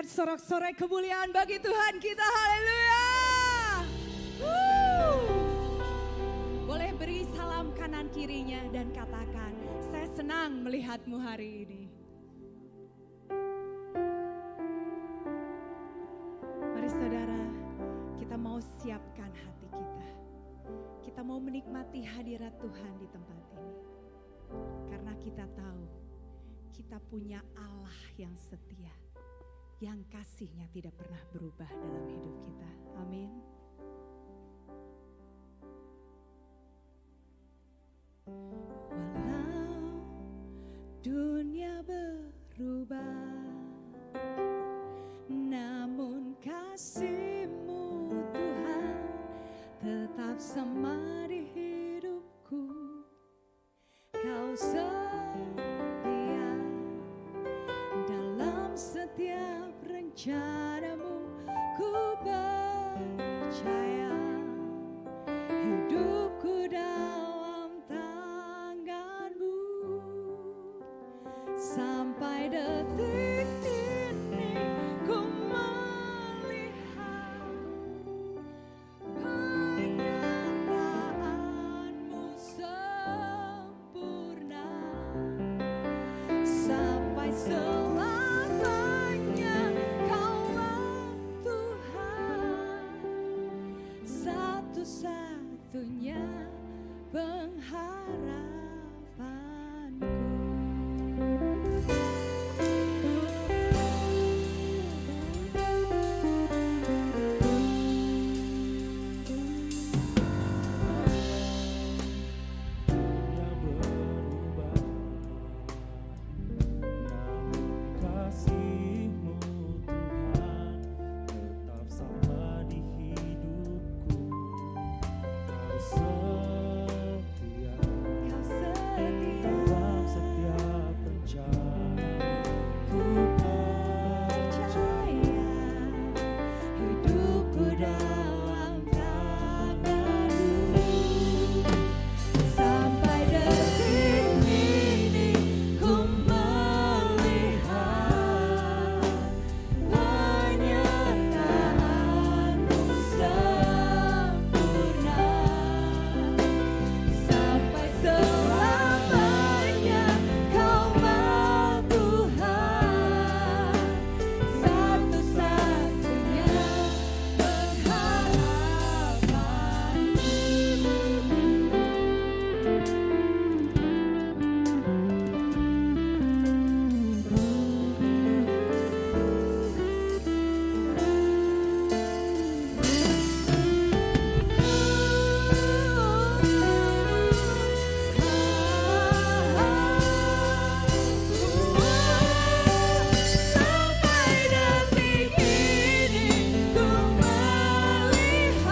Angkat sorak-sorai kemuliaan bagi Tuhan kita, haleluya. Boleh beri salam kanan kirinya dan katakan, saya senang melihatmu hari ini. Mari saudara, kita mau siapkan hati kita. Kita mau menikmati hadirat Tuhan di tempat ini. Karena kita tahu, kita punya Allah yang setia. Yang kasihnya tidak pernah berubah dalam hidup kita. Amin. Walau dunia berubah, namun kasih-Mu Tuhan tetap sama di hidupku. Kau setia dalam setiap rencana-Mu, ku percaya hidupku dalam tangan-Mu. Sampai detik ini ku melihat penyertaan-Mu sempurna. Sampai selamanya Kaulah Tuhan, satu-satunya pengharapanku. Yang berubah, namun kasih-Mu Tuhan tetap sama di hidupku. Kau setia dalam setiap rencana. Ku percaya hidupku dalam tangan-Mu. Sampai detik ini ku melihat penyertaan-Mu sempurna. Sampai selamanya Kaulah Tuhan, satu-satunya Sampai detik ini ku melihat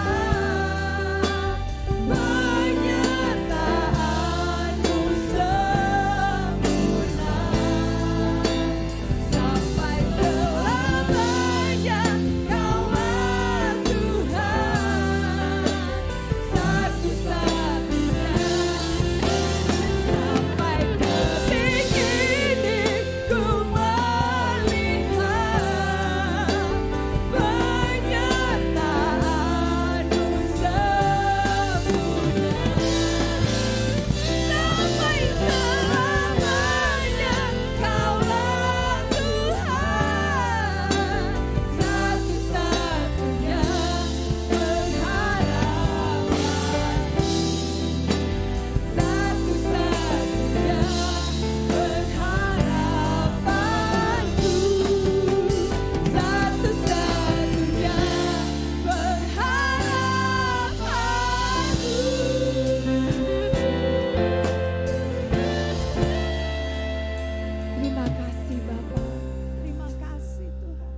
penyertaan-Mu sempurna. Sampai selamanya Kaulah Tuhan, satu-satunya. Sampai detik ini ku melihat penyertaan-Mu sempurna. Sampai selamanya Kaulah Tuhan, satu-satunya pengharapan. Satu-satunya pengharapanku, satu-satunya pengharapanku. Terima kasih Bapa, terima kasih Tuhan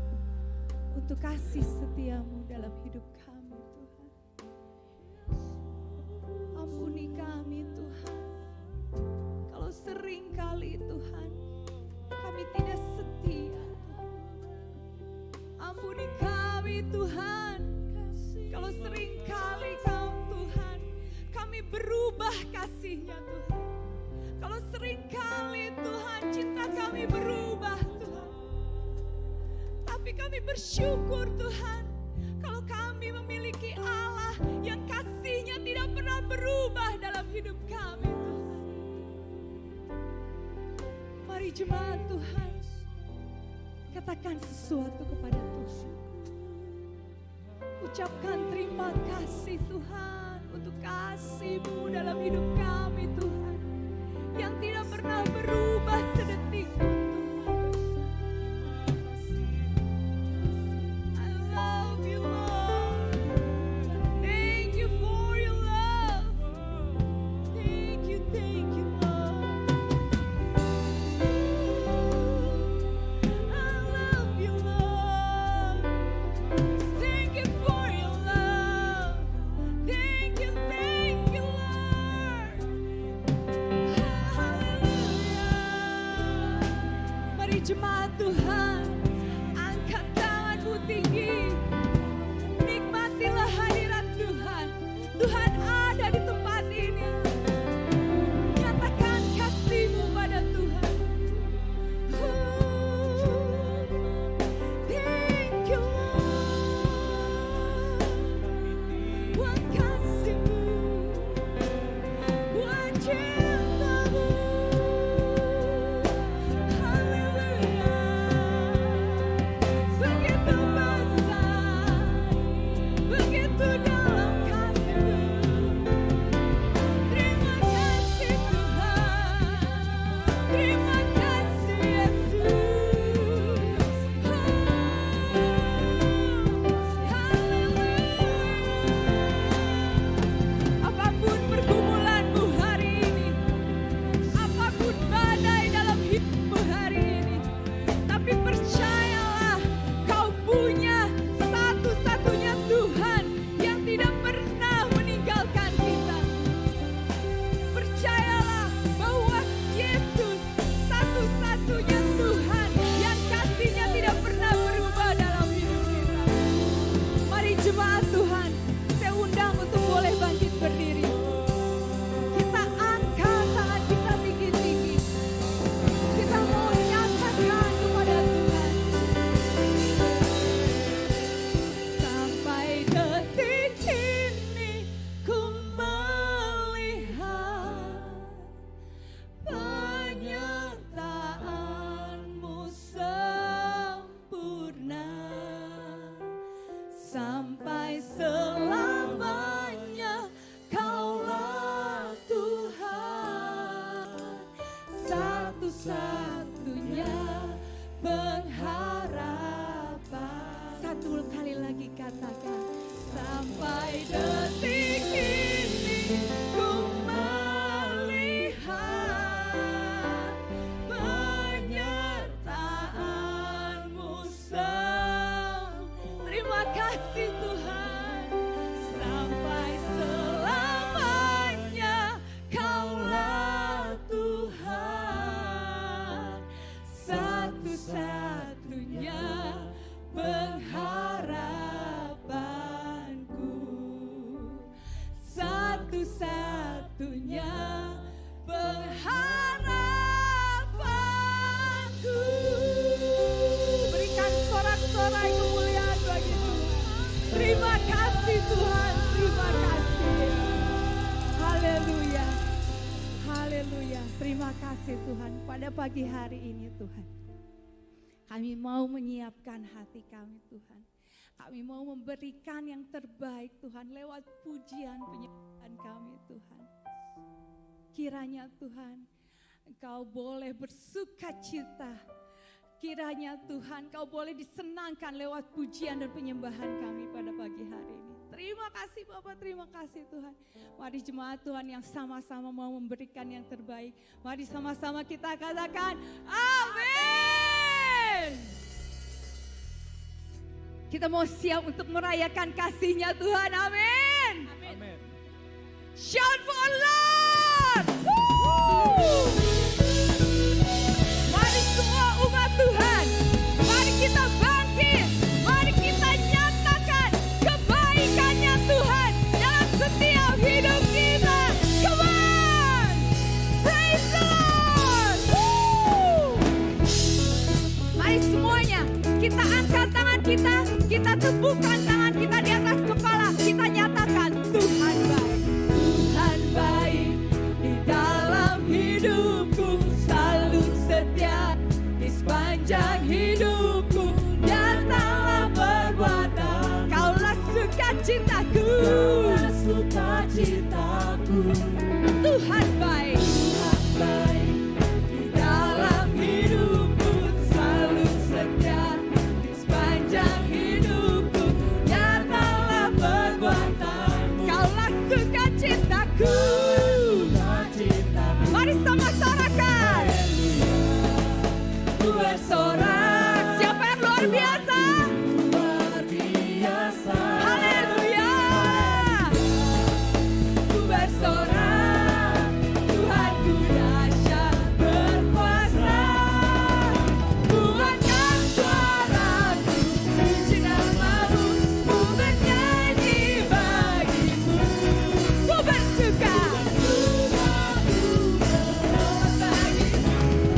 untuk kasih setia-Mu dalam hidup kami Tuhan. Ampuni kami Tuhan, kalau sering kali Tuhan kami tidak setia Tuhan. Ampuni kami Tuhan, kalau sering kali Tuhan kami berubah kasih-Nya Tuhan. Kalau sering kali Tuhan cinta kami berubah Tuhan. Tapi kami bersyukur Tuhan, kalau kami memiliki Allah yang kasih-Nya tidak pernah berubah dalam hidup kami Tuhan. Mari jemaat Tuhan, katakan sesuatu kepada Tuhan. Ucapkan terima kasih Tuhan untuk kasih-Mu dalam hidup kami Tuhan, yang tidak pernah berubah sedetik pun Tuhan. I love you Lord. Thank you for your love. Thank you Lord. I love you Lord. Thank you for your love. Thank you Lord. Haleluya. Mari jemaat Tuhan, angkat tanganmu tinggi. Nikmatilah hadirat Tuhan. Tuhan ada di tempat ini. Nyatakan kasih-Mu pada Tuhan. Thank you Lord. Buat kasih-Mu, buat cinta-Mu. Haleluya. Begitu besar, begitu dalam kasih-Mu. Terima kasih Tuhan, terima kasih Yesus. Haleluya. Apapun pergumulanmu hari ini, apapun badai dalam hidupmu hari ini, tapi percayalah kau punya satu-satunya Tuhan yang tidak pernah meninggalkan kita. Percayalah bahwa Yesus satu-satunya Tuhan yang kasih-Nya tidak pernah berubah dalam hidup kita. Mari jemaat Tuhan, saya undang untuk boleh bangkit berdiri. Kita angkat tangan kita tinggi-tinggi. Kita mau nyatakan kepada Tuhan. Sampai detik ini ku melihat penyertaan-Mu sempurna. Sampai selamanya Kaulah Tuhan, satu-satunya pengharapan. Satu kali lagi katakan, sampai detik ini ku melihat penyertaan-Mu Terima kasih Tuhan. Sampai selamanya Kaulah Tuhan, satu-satunya pengharapanku, satu-satunya pengharapanku. Berikan sorak-sorai kemuliaan bagi Tuhan. Terima kasih Tuhan, terima kasih. Haleluya, haleluya. Terima kasih Tuhan pada pagi hari ini Tuhan. Kami mau menyiapkan hati kami Tuhan. Kami mau memberikan yang terbaik Tuhan lewat pujian penyembahan kami Tuhan. Kiranya Tuhan Engkau boleh bersuka cita. Kiranya Tuhan Kau boleh disenangkan lewat pujian dan penyembahan kami pada pagi hari ini. Terima kasih Bapak, terima kasih Tuhan. Mari jemaat Tuhan yang sama-sama mau memberikan yang terbaik. Mari sama-sama kita katakan amin. Kita mau siap untuk merayakan kasih-Nya Tuhan, amin. Amin. Shout for Lord. Woo! Mari semua umat Tuhan, mari kita bangkit, mari kita nyatakan kebaikan-Nya Tuhan dalam setiap hidup kita. Come on, praise the Lord. Woo! Mari semuanya kita angkat tumpukan tangan kita di atas kepala. Kita nyatakan Tuhan baik. Tuhan baik di dalam hidupku, selalu setia di sepanjang hidupku. Nyatalah perbuatan, Kaulah sukacitaku. Kaulah sukacitaku. Tuhan baik. Tuhan baik Di dalam hidupku, selalu setia di sepanjang hidupku. Nyatalah perbuatan-Mu, Kaulah sukacitaku. sukacitaku. Mari sama-sorakan. Ku bersorak. Siapa yang luar biasa? Luar biasa. Haleluya. Ku bersorak. Tuhanku dahsyat berkuasa. Ku angkat suaraku, puji nama-Mu. Ku bernyanyi bagi-Mu. Ku bersuka.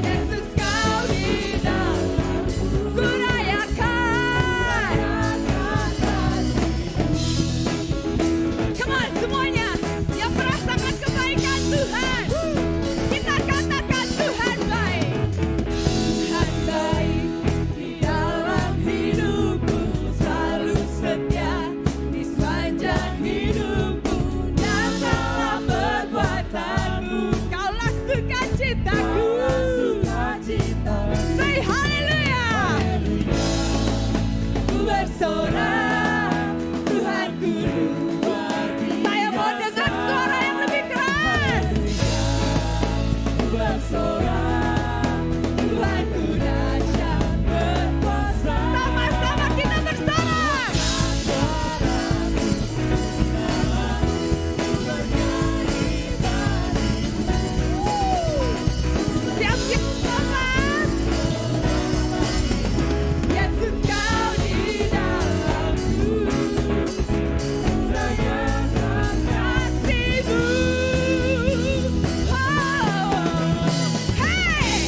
Yesus, Kau di dalamku. Ku rayakan. Come on semuanya yang merasakan kebaikan Tuhan, kita katakan Tuhan baik. Tuhan baik di dalam hidupku, selalu setia di sepanjang hidupku. Nyatalah perbuatan-Mu, Kaulah sukacitaku. Say haleluya. Ku bersorak, Tuhanku luar biasa. Saya mau dengar suara yang lebih keras. Ku bersorak, Tuhanku dahsyat berkuasa. Sama-sama kita bersorak. Siap-siap sobat. Yesus, Kau di dalamku. Rayakan kasih-Mu. Oh, hey.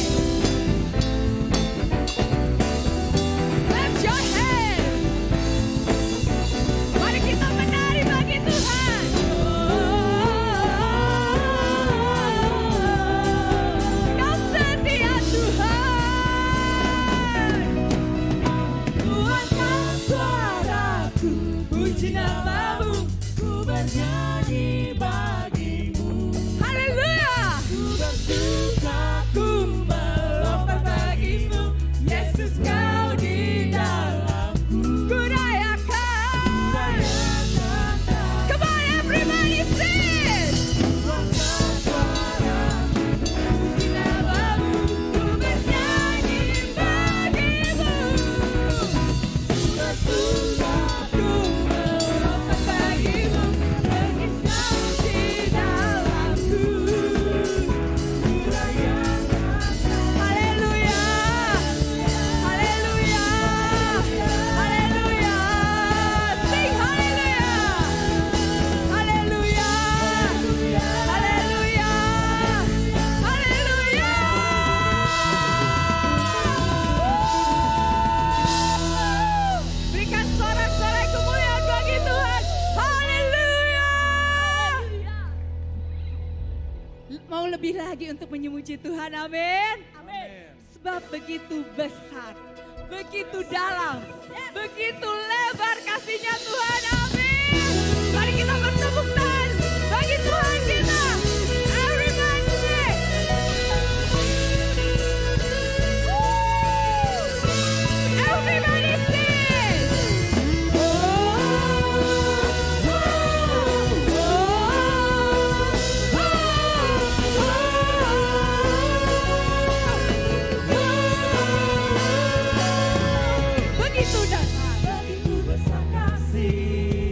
Lift your hands. Mari kita menari bagi Tuhan. Kau setia Tuhan. Ku angkat suaraku, puji nama-Mu. ku bernyanyi bagi-Mu. Haleluya. Ku bersuka, Ku melompat bagi-Mu. Yesus, Kau di dalamku. Ku rayakan. Come on everybody sing. Puji nama-Mu. Ku bernyanyi bagi-Mu. Ku melompat bagi-Mu. Yesus, Kau di dalamku. Haleluya. Haleluya. Haleluya. Sing haleluya. Haleluya. Haleluya. Haleluya. Berikan sorak-sorai kemuliaan bagi Tuhan. Haleluya. Mau lebih lagi untuk memuji Tuhan, amin. Sebab begitu besar, begitu dalam, begitu lebar kasih-Nya Tuhan, amin. Mari kita bertepuk tangan bagi Tuhan kita. Everybody sing. Everybody sing. Begitu besar. begitu besar kasih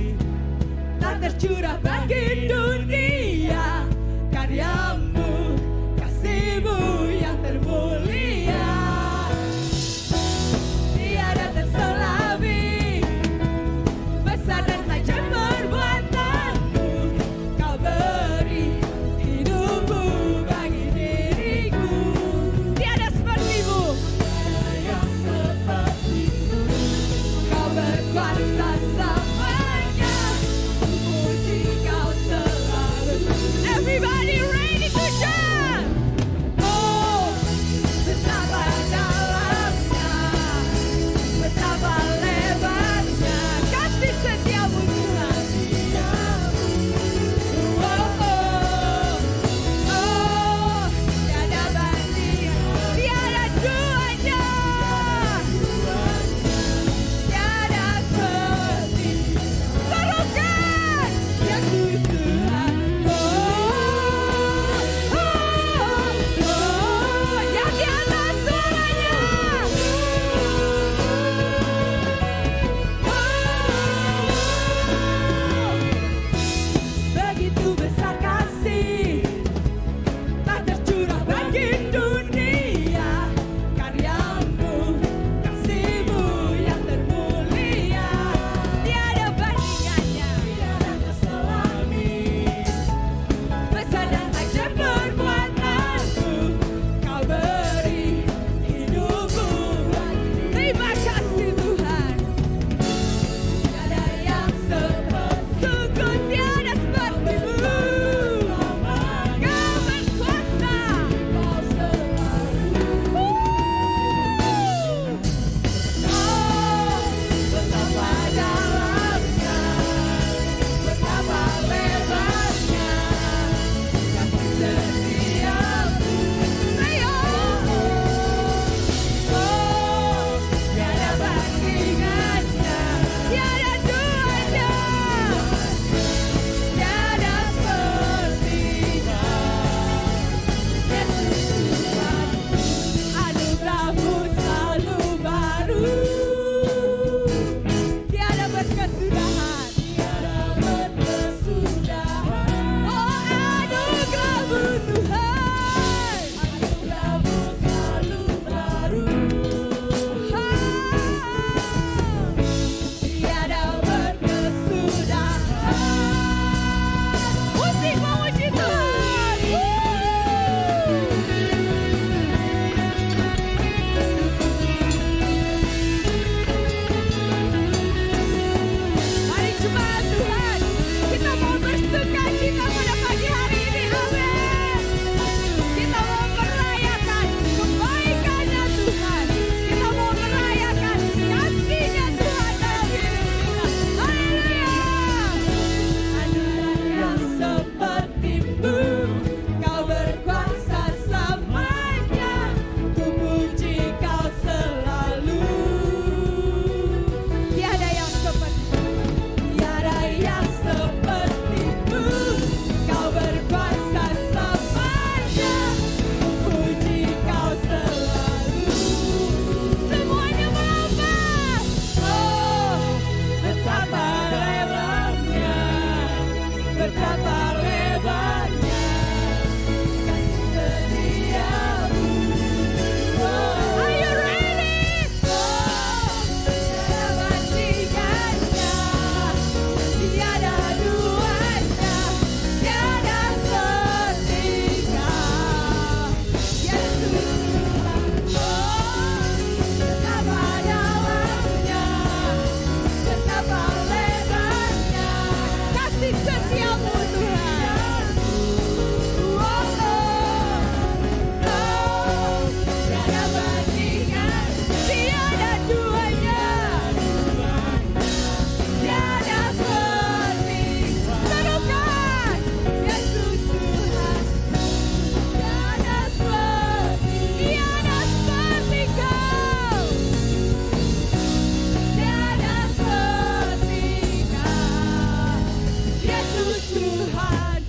Everybody ready to jump? Oh, betapa dalamnya, betapa lebarnya kasih setiamu Tuhan. Oh, oh, oh, tiada banding, tiada duanya, tiada seperti. Serukan Yesus Tuhan. Yang di atas suaranya. Begitu besar kasih tak tercurah bagi dunia, karyamu, kasihmu yang termulia, tiada bandingannya, tiada keselami, besar dan ajaib perbuatanmu, kau beri hidupmu. Terima kasih Tuhan. Tiada yang seperti, sungguh tiada sepertimu. Kau berkuasa, kau selalu. Oh, betapa dalamnya, betapa lebarnya kasih setiamu. Ayo, oh, tiada bandingannya, tiada duanya, tiada sepertinya. Yesus Tuhan, anugerahmu selalu baru, tiada berkesudahan, tiada berkesudahan. Oh, anugerahmu Tuhan, anugerahmu selalu baru, tiada berkesudahan. Musik memuji Tuhan. Mari jemaat Tuhan, kita mau bersuka cita pada pagi hari ini, amin. Kita mau merayakan kebaikannya Tuhan, kita mau merayakan kasihnya Tuhan dalam hidup kita. Haleluya. Anugerah yang sepertimu, kau berkuasa selamanya, ku puji kau selalu. Tiada yang sepertimu, tiada yang sepertimu, kau berkuasa selamanya, ku puji kau selalu. Semuanya melompat. Oh, betapa lebarnya, betapa lebarnya kasih setiamu. Oh, are you ready? Oh, tiada bandingannya, tiada duanya, tiada sepertinya. Yesus Tuhan, oh, betapa dalamnya, betapa lebarnya kasih setiamu Tuhan. Oh, oh, oh, tiada bandingan, tiada duanya, tiada seperti. Serukan Yesus Tuhan, tiada seperti, tiada seperti Kau, tiada seperti Kau, Yesus Tuhan.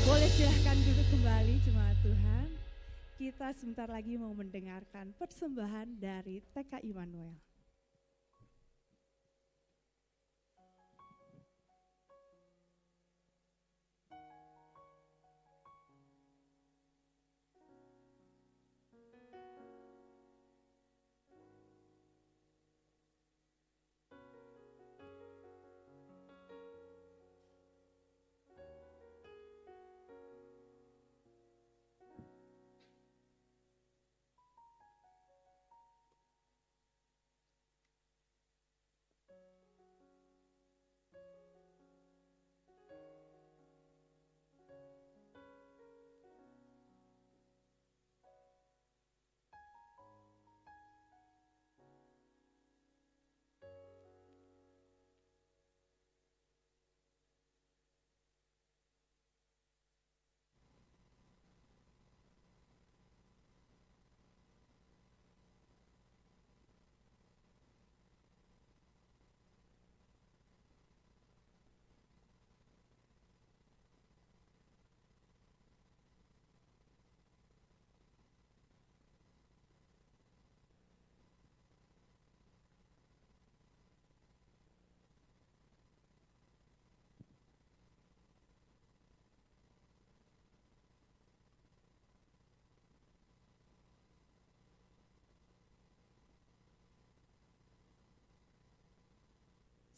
Boleh silahkan duduk kembali jemaat Tuhan. Kita sebentar lagi mau mendengarkan persembahan dari TK Immanuel.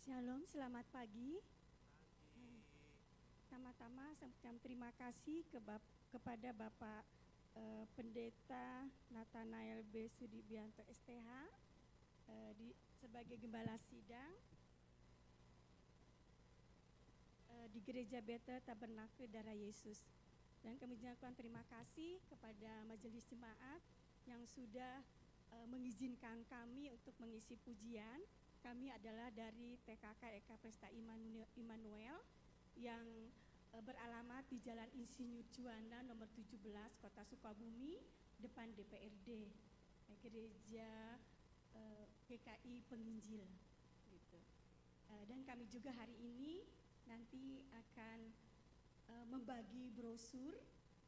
Shalom, selamat pagi. Tama-tama saya ucapkan terima kasih kepada Bapak Pendeta Nathanael B. Sudibianto STH sebagai Gembala Sidang di Gereja Bethel Tabernakel Darah Yesus. Dan kami ucapkan terima kasih kepada Majelis Jemaat yang sudah mengizinkan kami untuk mengisi pujian. Kami adalah dari TKK Eka Presta Immanuel yang beralamat di Jalan Insinyur Juanda nomor 17 Kota Sukabumi, depan DPRD Gereja GKI Penginjil gitu. Dan kami juga hari ini nanti akan membagi brosur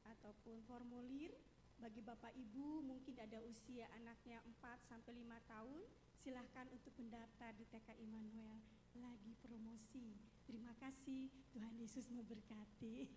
ataupun formulir bagi Bapak Ibu mungkin ada usia anaknya 4 sampai 5 tahun. Silahkan untuk mendaftar di TK Immanuel, lagi promosi. Terima kasih, Tuhan Yesus memberkati.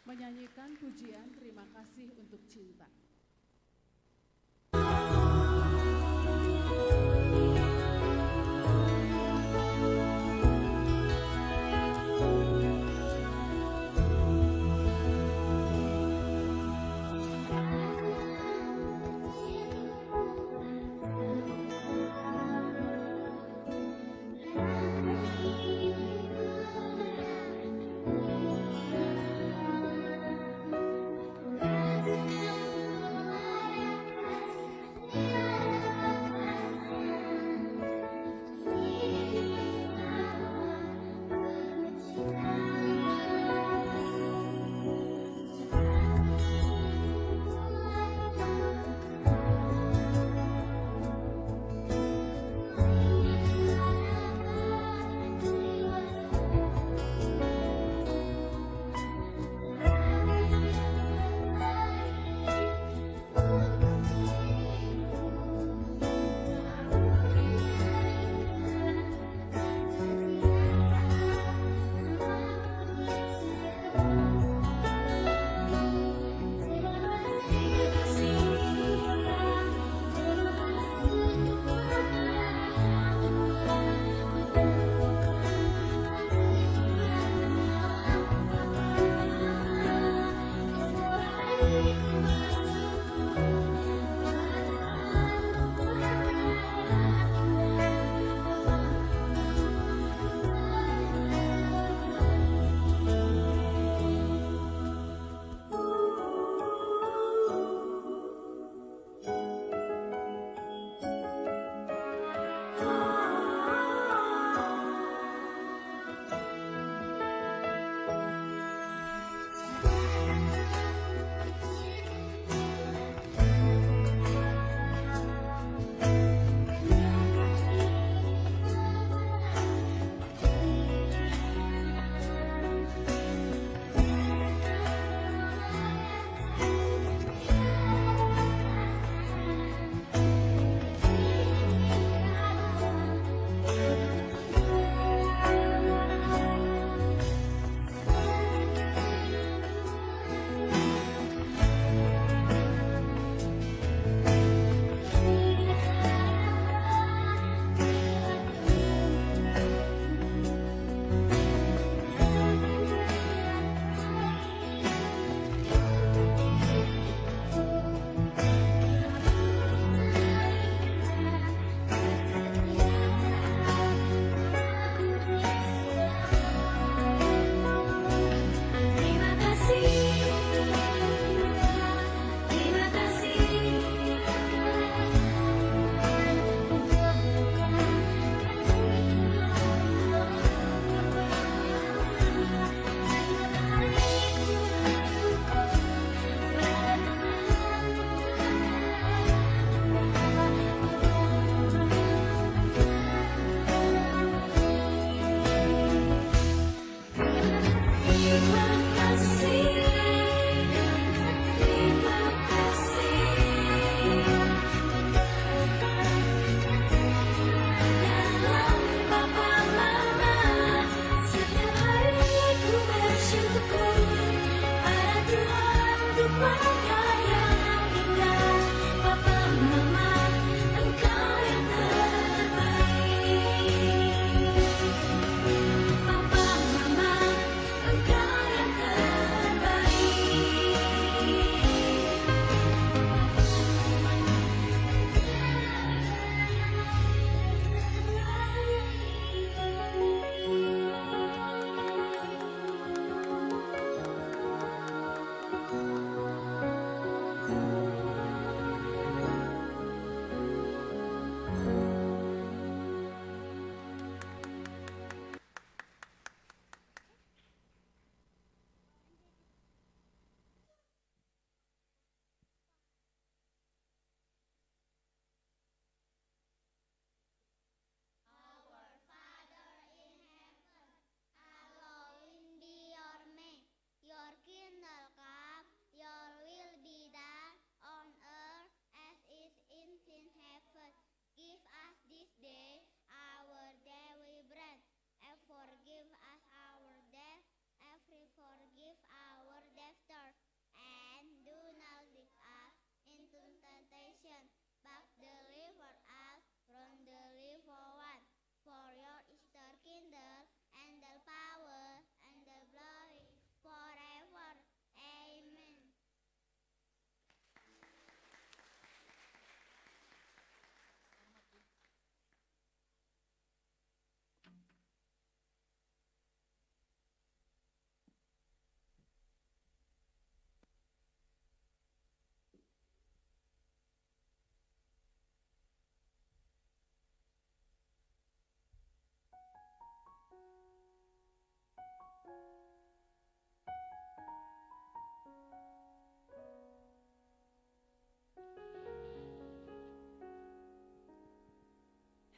Menyanyikan pujian terima kasih untuk cinta. Kasih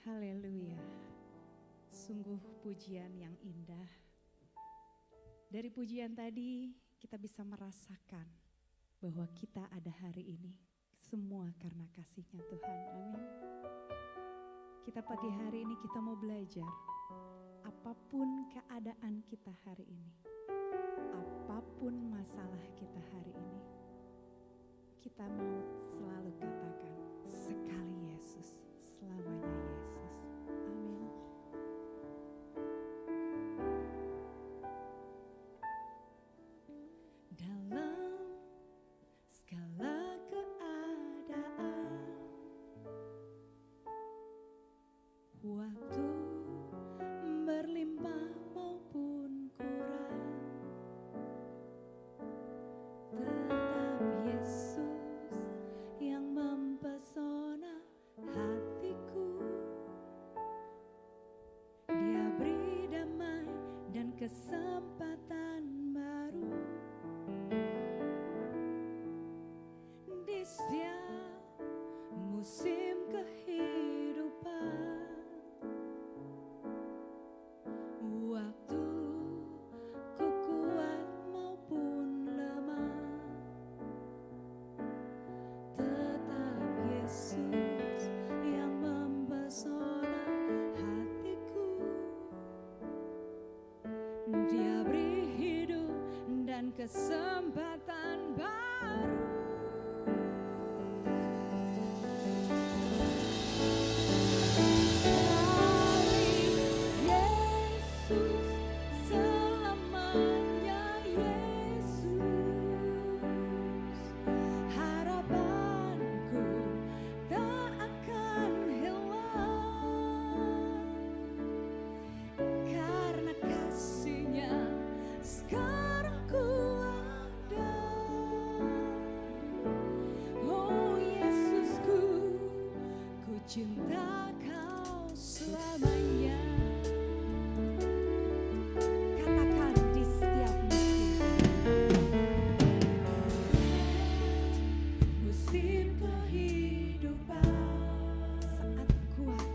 Haleluya. Sungguh pujian yang indah. Dari pujian tadi kita bisa merasakan bahwa kita ada hari ini. Semua karena kasih-Nya Tuhan. Amin. Kita pagi hari ini kita mau belajar. Apapun keadaan kita hari ini. Apapun masalah kita hari ini. Kita mau selalu katakan sekali Yesus, selamanya Yesus. Amin. Dalam segala keadaan, waktu berlimpah maupun kurang, tetap Yesus yang mempesona hatiku. Dia beri damai dan kesempatan baru di setiap musim kehidupan. Waktu ku kuat maupun lemah, tetap Yesus yang mempesona hatiku. Dia beri hidup dan kesempatan baru. Yesus, selamanya Yesus, harapanku tak akan hilang, karena kasih-Nya sekarang ku ada. Oh Yesusku, ku cinta Kau selamanya. Katakan di setiap musim kehidupan, saat kuat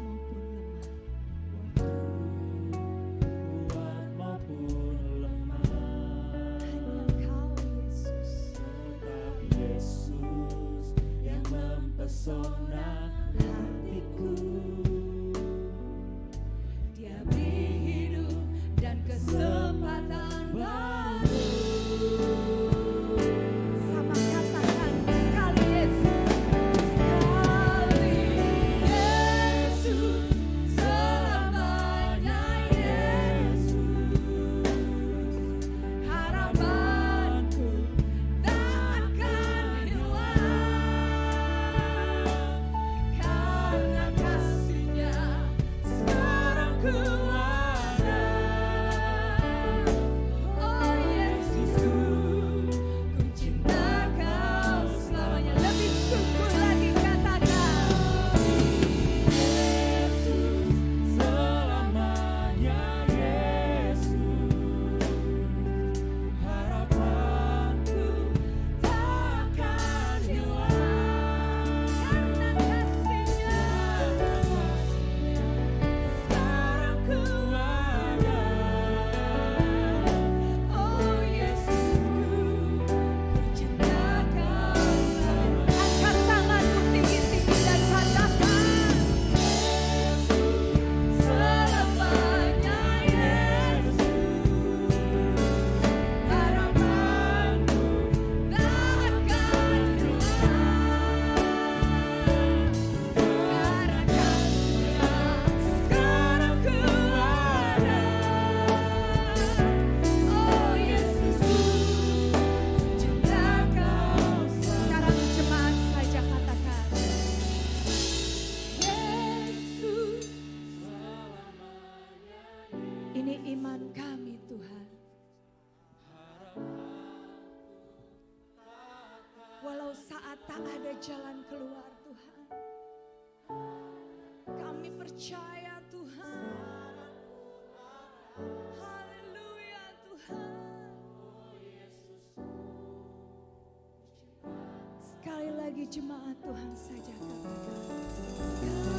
maupun lemah, hanya Kau Yesus, Tetap Yesus yang mempesona hatiku. Dia beri hidup dan kesempatan baru. Sama katakan sekali Yesus, sekali Yesus, selamanya Yesus, harapanku tak akan hilang, karena kasih-Nya sekarang ku ada. Oh Yesusku, ku cinta Kau selamanya. Lebih sungguh lagi katakan, Yesus, Selamanya Yesus, harapanku tak akan hilang, karena kasih-Nya sekarang ku ada. Oh Yesusku, ku cinta Kau selamanya. Angkat tanganmu tinggi-tinggi dan katakan, selamanya Yesus, harapanku tak akan hilang, karena kasih-Nya sekarang ku ada. Oh Yesusku, cinta Kau. Sekarang jemaat saja katakan, Yesus. Ini iman kami Tuhan. Walau saat tak ada jalan keluar Tuhan, kami percaya Tuhan. Haleluya Tuhan. Sekali lagi jemaat Tuhan saja katakan, sekali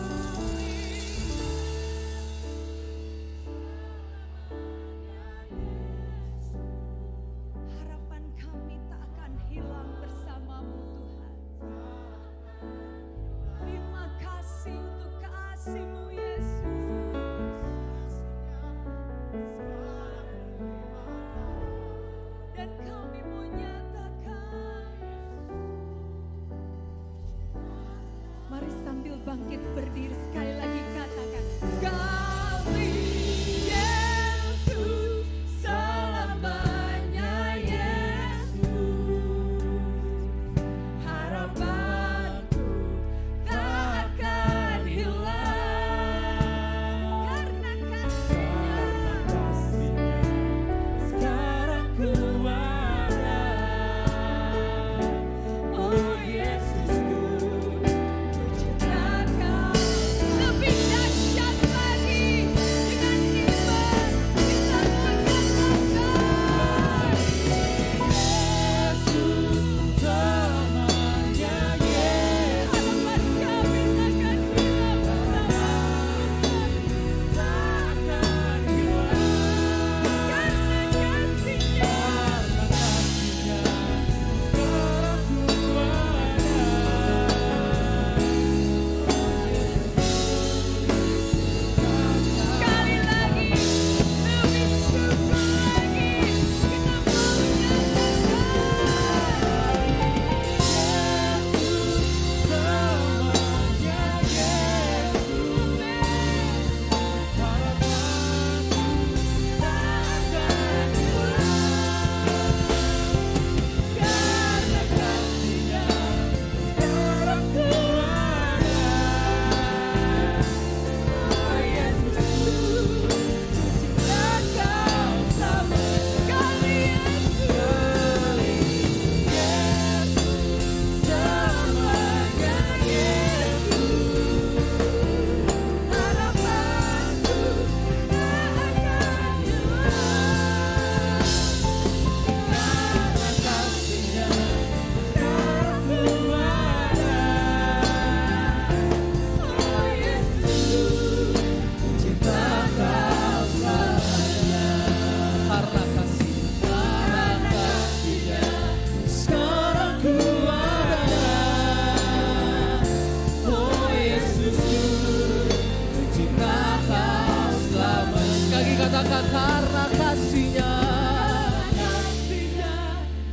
katakan karena kasih-Nya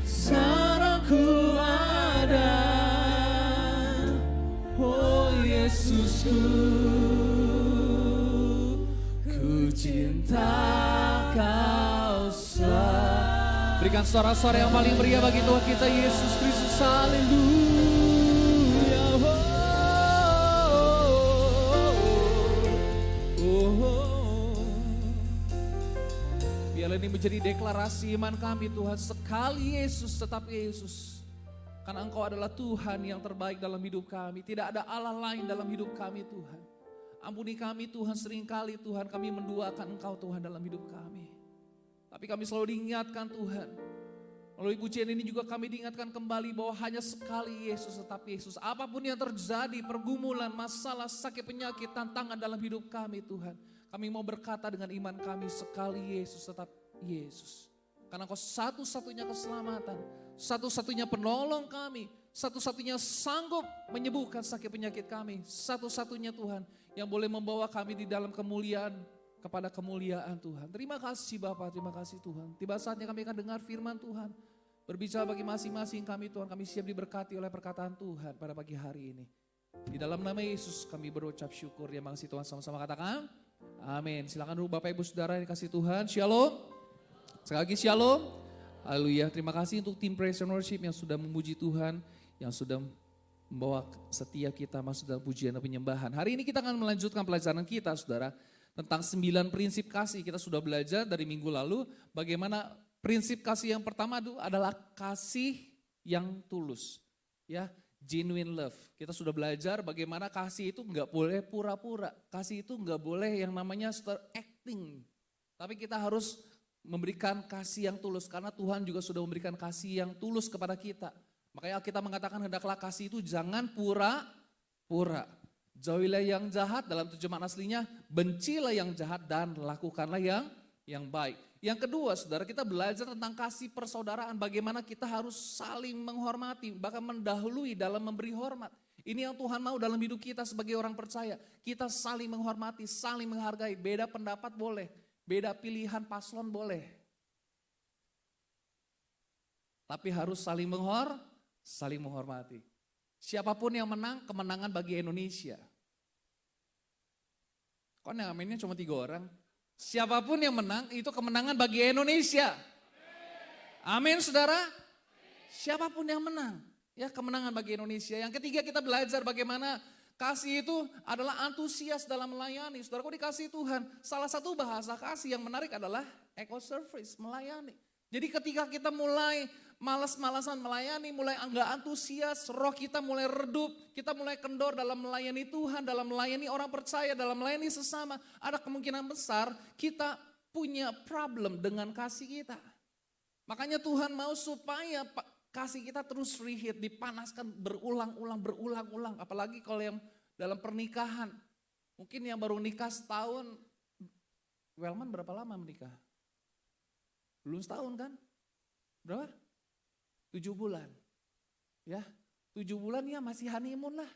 sekarang ku ada. Oh Yesusku, ku cinta Kau selalu. Berikan suara-suara yang paling meriah bagi Tuhan kita Yesus Kristus. Haleluya. Biarlah ini menjadi deklarasi iman kami Tuhan. Sekali Yesus, tetap Yesus. Karena Engkau adalah Tuhan yang terbaik dalam hidup kami. Tidak ada Allah lain dalam hidup kami Tuhan. Ampuni kami Tuhan, seringkali Tuhan kami menduakan Engkau Tuhan dalam hidup kami. Tapi kami selalu diingatkan Tuhan. Melalui pujian ini juga kami diingatkan kembali bahwa hanya sekali Yesus, tetap Yesus. Apapun yang terjadi, pergumulan, masalah, sakit, penyakit, tantangan dalam hidup kami Tuhan. Kami mau berkata dengan iman kami, sekali Yesus, tetap Yesus. Karena Kau satu-satunya keselamatan, satu-satunya penolong kami, satu-satunya sanggup menyembuhkan sakit penyakit kami, satu-satunya Tuhan yang boleh membawa kami di dalam kemuliaan kepada kemuliaan Tuhan. Terima kasih Bapa, terima kasih Tuhan. Tiba saatnya kami akan dengar firman Tuhan, berbicara bagi masing-masing kami Tuhan. Kami siap diberkati oleh perkataan Tuhan pada pagi hari ini. Di dalam nama Yesus kami berucap syukur. Ya, makasih Tuhan, sama-sama katakan amin. Silakan dulu Bapak Ibu Saudara yang dikasih Tuhan. Shalom. Sekali lagi shalom. Haleluya. Terima kasih untuk tim Praise and Worship yang sudah memuji Tuhan, yang sudah membawa setiap kita masuk dalam pujian dan penyembahan. Hari ini kita akan melanjutkan pelajaran kita Saudara tentang 9 prinsip kasih. Kita sudah belajar dari minggu lalu bagaimana prinsip kasih yang pertama itu adalah kasih yang tulus. Ya, genuine love. Kita sudah belajar bagaimana kasih itu enggak boleh pura-pura. Kasih itu enggak boleh yang namanya acting. Tapi kita harus memberikan kasih yang tulus karena Tuhan juga sudah memberikan kasih yang tulus kepada kita. Makanya kita mengatakan hendaklah kasih itu jangan pura-pura. Jauhilah yang jahat, dalam terjemahan aslinya bencilah yang jahat dan lakukanlah yang baik. Yang kedua Saudara, kita belajar tentang kasih persaudaraan, bagaimana kita harus saling menghormati, bahkan mendahului dalam memberi hormat. Ini yang Tuhan mau dalam hidup kita sebagai orang percaya. Kita saling menghormati, saling menghargai, beda pendapat boleh. Beda pilihan paslon boleh. Tapi harus saling menghormati. Siapapun yang menang, kemenangan bagi Indonesia. Kok yang aminnya cuma 3 orang? Siapapun yang menang, itu kemenangan bagi Indonesia. Amin Saudara. Siapapun yang menang, ya kemenangan bagi Indonesia. Yang ketiga kita belajar bagaimana kasih itu adalah antusias dalam melayani. Saudara, kok dikasih Tuhan? Salah satu bahasa kasih yang menarik adalah eco service, melayani. Jadi ketika kita mulai malas-malasan melayani, mulai enggak antusias, roh kita mulai redup, kita mulai kendor dalam melayani Tuhan, dalam melayani orang percaya, dalam melayani sesama, ada kemungkinan besar kita punya problem dengan kasih kita. Makanya Tuhan mau supaya kasih kita terus reheat, dipanaskan berulang-ulang. Apalagi kalau yang dalam pernikahan. Mungkin yang baru nikah setahun, Welman berapa lama menikah? Belum setahun kan? Berapa? 7 bulan. Ya, 7 bulan ya masih honeymoon lah.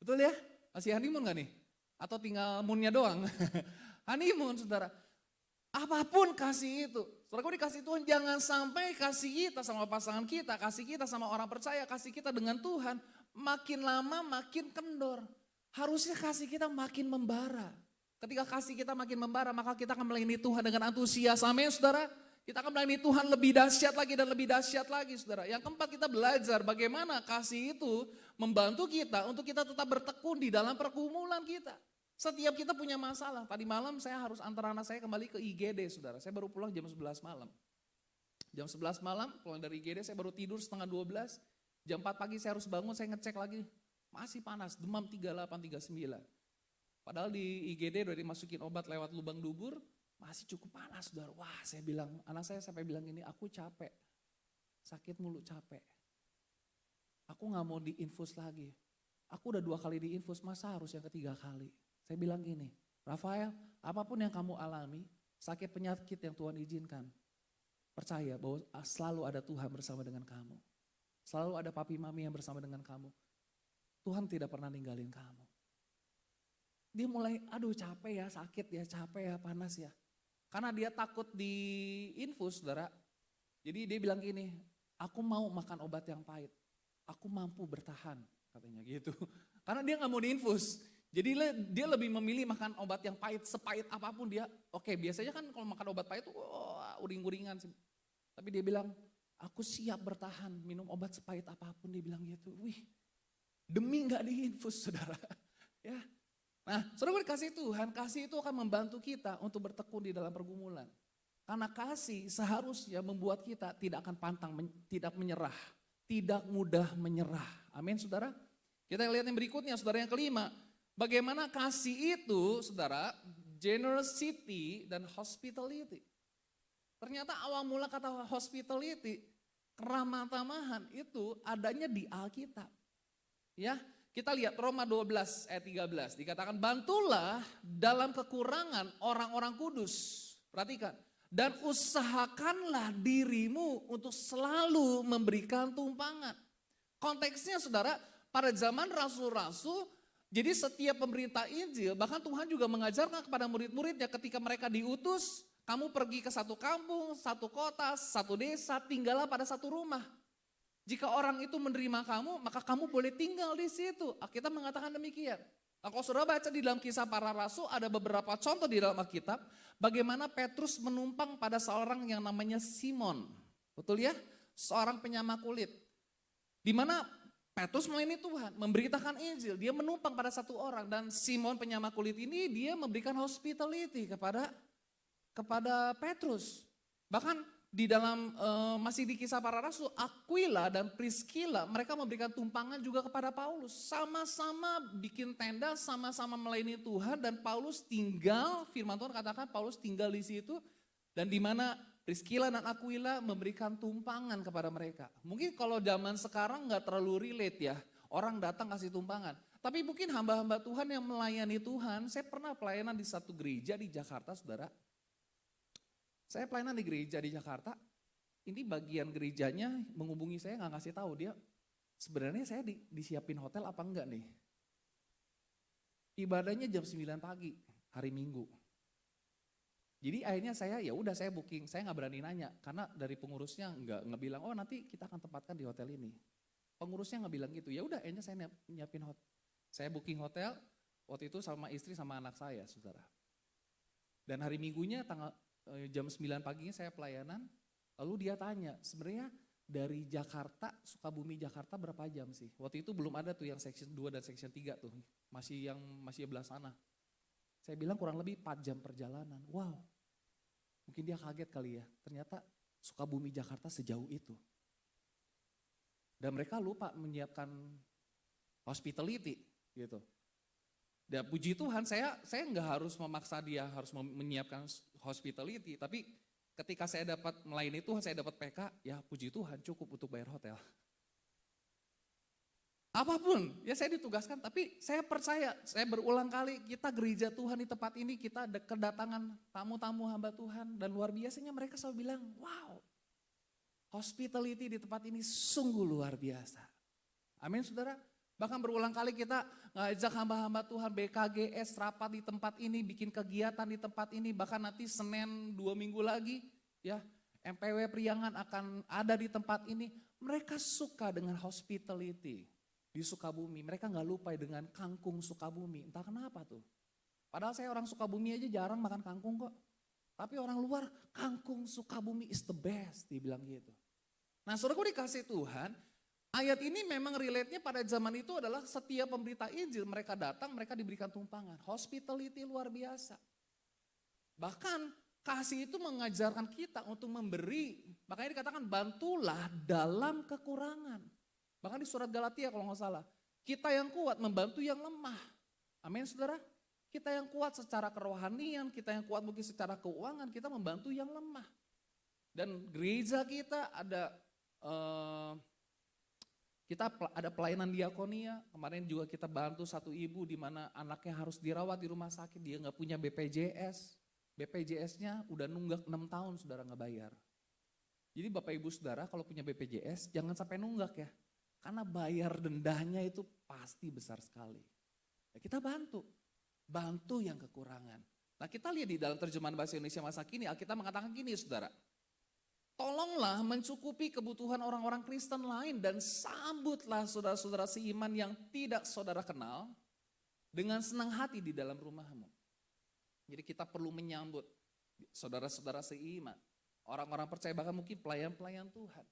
Betul ya? Masih honeymoon gak nih? Atau tinggal moonnya doang? Honeymoon Saudara. Apapun kasih itu. Saudara, kau dikasih Tuhan, jangan sampai kasih kita sama pasangan kita, kasih kita sama orang percaya, kasih kita dengan Tuhan, makin lama makin kendor. Harusnya kasih kita makin membara. Ketika kasih kita makin membara, maka kita akan melayani Tuhan dengan antusias. Amin Saudara. Kita akan melayani Tuhan lebih dahsyat lagi dan lebih dahsyat lagi Saudara. Yang keempat kita belajar bagaimana kasih itu membantu kita untuk kita tetap bertekun di dalam pergumulan kita. Setiap kita punya masalah. Tadi malam saya harus antar anak saya kembali ke IGD Saudara. Saya baru pulang jam 11 malam. Jam 11 malam pulang dari IGD saya baru tidur setengah 12. Jam 4 pagi saya harus bangun, saya ngecek lagi. Masih panas, demam 38, 39. Padahal di IGD udah dimasukin obat lewat lubang dubur. Masih cukup panas Saudara. Wah saya bilang, anak saya sampai bilang ini, aku capek. Sakit mulu capek. Aku gak mau diinfus lagi. Aku udah 2 kali diinfus, masa harus yang ketiga kali. Saya bilang gini, Rafael, apapun yang kamu alami, sakit penyakit yang Tuhan izinkan, percaya bahwa selalu ada Tuhan bersama dengan kamu. Selalu ada papi mami yang bersama dengan kamu. Tuhan tidak pernah ninggalin kamu. Dia mulai, aduh capek ya, sakit ya, capek ya, panas ya. Karena dia takut diinfus, saudara. Jadi dia bilang gini, aku mau makan obat yang pahit. Aku mampu bertahan, katanya gitu. Karena dia gak mau diinfus. Jadi dia lebih memilih makan obat yang pahit, sepahit apapun dia. Oke, biasanya kan kalau makan obat pahit tuh uring-uringan sih. Tapi dia bilang, aku siap bertahan minum obat sepahit apapun, dia bilang gitu. Wih, demi gak diinfus, saudara. Ya. Nah, saudara kasih Tuhan, kasih itu akan membantu kita untuk bertekun di dalam pergumulan. Karena kasih seharusnya membuat kita tidak akan pantang, tidak menyerah, tidak mudah menyerah. Amin, saudara. Kita lihat yang berikutnya, saudara, yang kelima. Bagaimana kasih itu, saudara, generosity dan hospitality. Ternyata awal mula kata hospitality, keramah tamahan itu adanya di Alkitab. Ya, kita lihat Roma 12 ayat 13, dikatakan bantulah dalam kekurangan orang-orang kudus. Perhatikan, dan usahakanlah dirimu untuk selalu memberikan tumpangan. Konteksnya, saudara, pada zaman rasul-rasul, jadi setiap pemberita Injil, bahkan Tuhan juga mengajarkan kepada murid-muridnya ketika mereka diutus, kamu pergi ke satu kampung, satu kota, satu desa, tinggallah pada satu rumah. Jika orang itu menerima kamu, maka kamu boleh tinggal di situ. Alkitab mengatakan demikian. Nah, kalau saudara baca di dalam Kisah Para Rasul, ada beberapa contoh di dalam Alkitab, bagaimana Petrus menumpang pada seorang yang namanya Simon. Betul ya? Seorang penyama kulit. Di mana Petrus melayani Tuhan, memberitakan Injil, dia menumpang pada satu orang, dan Simon penyama kulit ini dia memberikan hospitality kepada Petrus. Bahkan di dalam masih di Kisah Para Rasul, Aquila dan Priscilla mereka memberikan tumpangan juga kepada Paulus. Sama-sama bikin tenda, sama-sama melayani Tuhan, dan Paulus tinggal, firman Tuhan katakan Paulus tinggal di situ, dan di mana Priscilla dan Aquila memberikan tumpangan kepada mereka. Mungkin kalau zaman sekarang gak terlalu relate ya, orang datang kasih tumpangan. Tapi mungkin hamba-hamba Tuhan yang melayani Tuhan, saya pernah pelayanan di satu gereja di Jakarta, saudara. Saya pelayanan di gereja di Jakarta, ini bagian gerejanya menghubungi saya gak ngasih tahu dia, sebenarnya saya disiapin hotel apa enggak nih. Ibadahnya jam 9 pagi, hari Minggu. Jadi akhirnya saya booking, saya nggak berani nanya karena dari pengurusnya nggak bilang, oh nanti kita akan tempatkan di hotel ini. Pengurusnya nggak bilang gitu, ya udah akhirnya saya nyiapin hotel. Saya booking hotel waktu itu sama istri sama anak saya, saudara. Dan hari Minggunya jam 9 paginya saya pelayanan, lalu dia tanya, sebenarnya dari Jakarta, Sukabumi Jakarta berapa jam sih? Waktu itu belum ada tuh yang section 2 dan section 3 tuh, masih belah sana. Saya bilang kurang lebih 4 jam perjalanan, wow. Mungkin dia kaget kali ya, ternyata Sukabumi Jakarta sejauh itu. Dan mereka lupa menyiapkan hospitality gitu. Dan puji Tuhan saya nggak harus memaksa dia harus menyiapkan hospitality, tapi ketika saya dapat melayani Tuhan, saya dapat PK, ya puji Tuhan cukup untuk bayar hotel. Apapun, ya saya ditugaskan, tapi saya percaya, saya berulang kali, kita gereja Tuhan di tempat ini, kita ada kedatangan tamu-tamu hamba Tuhan, dan luar biasanya mereka selalu bilang, wow, hospitality di tempat ini sungguh luar biasa. Amin, saudara. Bahkan berulang kali kita ngajak hamba-hamba Tuhan, BKGS, rapat di tempat ini, bikin kegiatan di tempat ini, bahkan nanti Senin 2 minggu lagi, ya MPW Priangan akan ada di tempat ini. Mereka suka dengan hospitality. Di Sukabumi, mereka gak lupa dengan kangkung Sukabumi, entah kenapa tuh. Padahal saya orang Sukabumi aja jarang makan kangkung kok. Tapi orang luar, kangkung Sukabumi is the best, dibilang gitu. Nah saudaraku dikasih Tuhan, ayat ini memang relate-nya pada zaman itu adalah setiap pemberita Injil, mereka datang, mereka diberikan tumpangan. Hospitality luar biasa. Bahkan kasih itu mengajarkan kita untuk memberi, makanya dikatakan bantulah dalam kekurangan. Bahkan di surat Galatia kalau nggak salah, kita yang kuat membantu yang lemah. Amin saudara. Kita yang kuat secara kerohanian, kita yang kuat mungkin secara keuangan, kita membantu yang lemah. Dan gereja kita ada pelayanan diakonia. Kemarin juga kita bantu satu ibu di mana anaknya harus dirawat di rumah sakit, dia nggak punya BPJS. BPJS-nya udah nunggak 6 tahun saudara nggak bayar. Jadi Bapak Ibu Saudara kalau punya BPJS jangan sampai nunggak ya. Karena bayar dendanya itu pasti besar sekali. Ya, kita bantu yang kekurangan. Nah kita lihat di dalam terjemahan bahasa Indonesia masa kini, Alkitab mengatakan gini saudara. Tolonglah mencukupi kebutuhan orang-orang Kristen lain dan sambutlah saudara-saudara seiman yang tidak saudara kenal dengan senang hati di dalam rumahmu. Jadi kita perlu menyambut saudara-saudara seiman, orang-orang percaya, bahkan mungkin pelayan-pelayan Tuhan.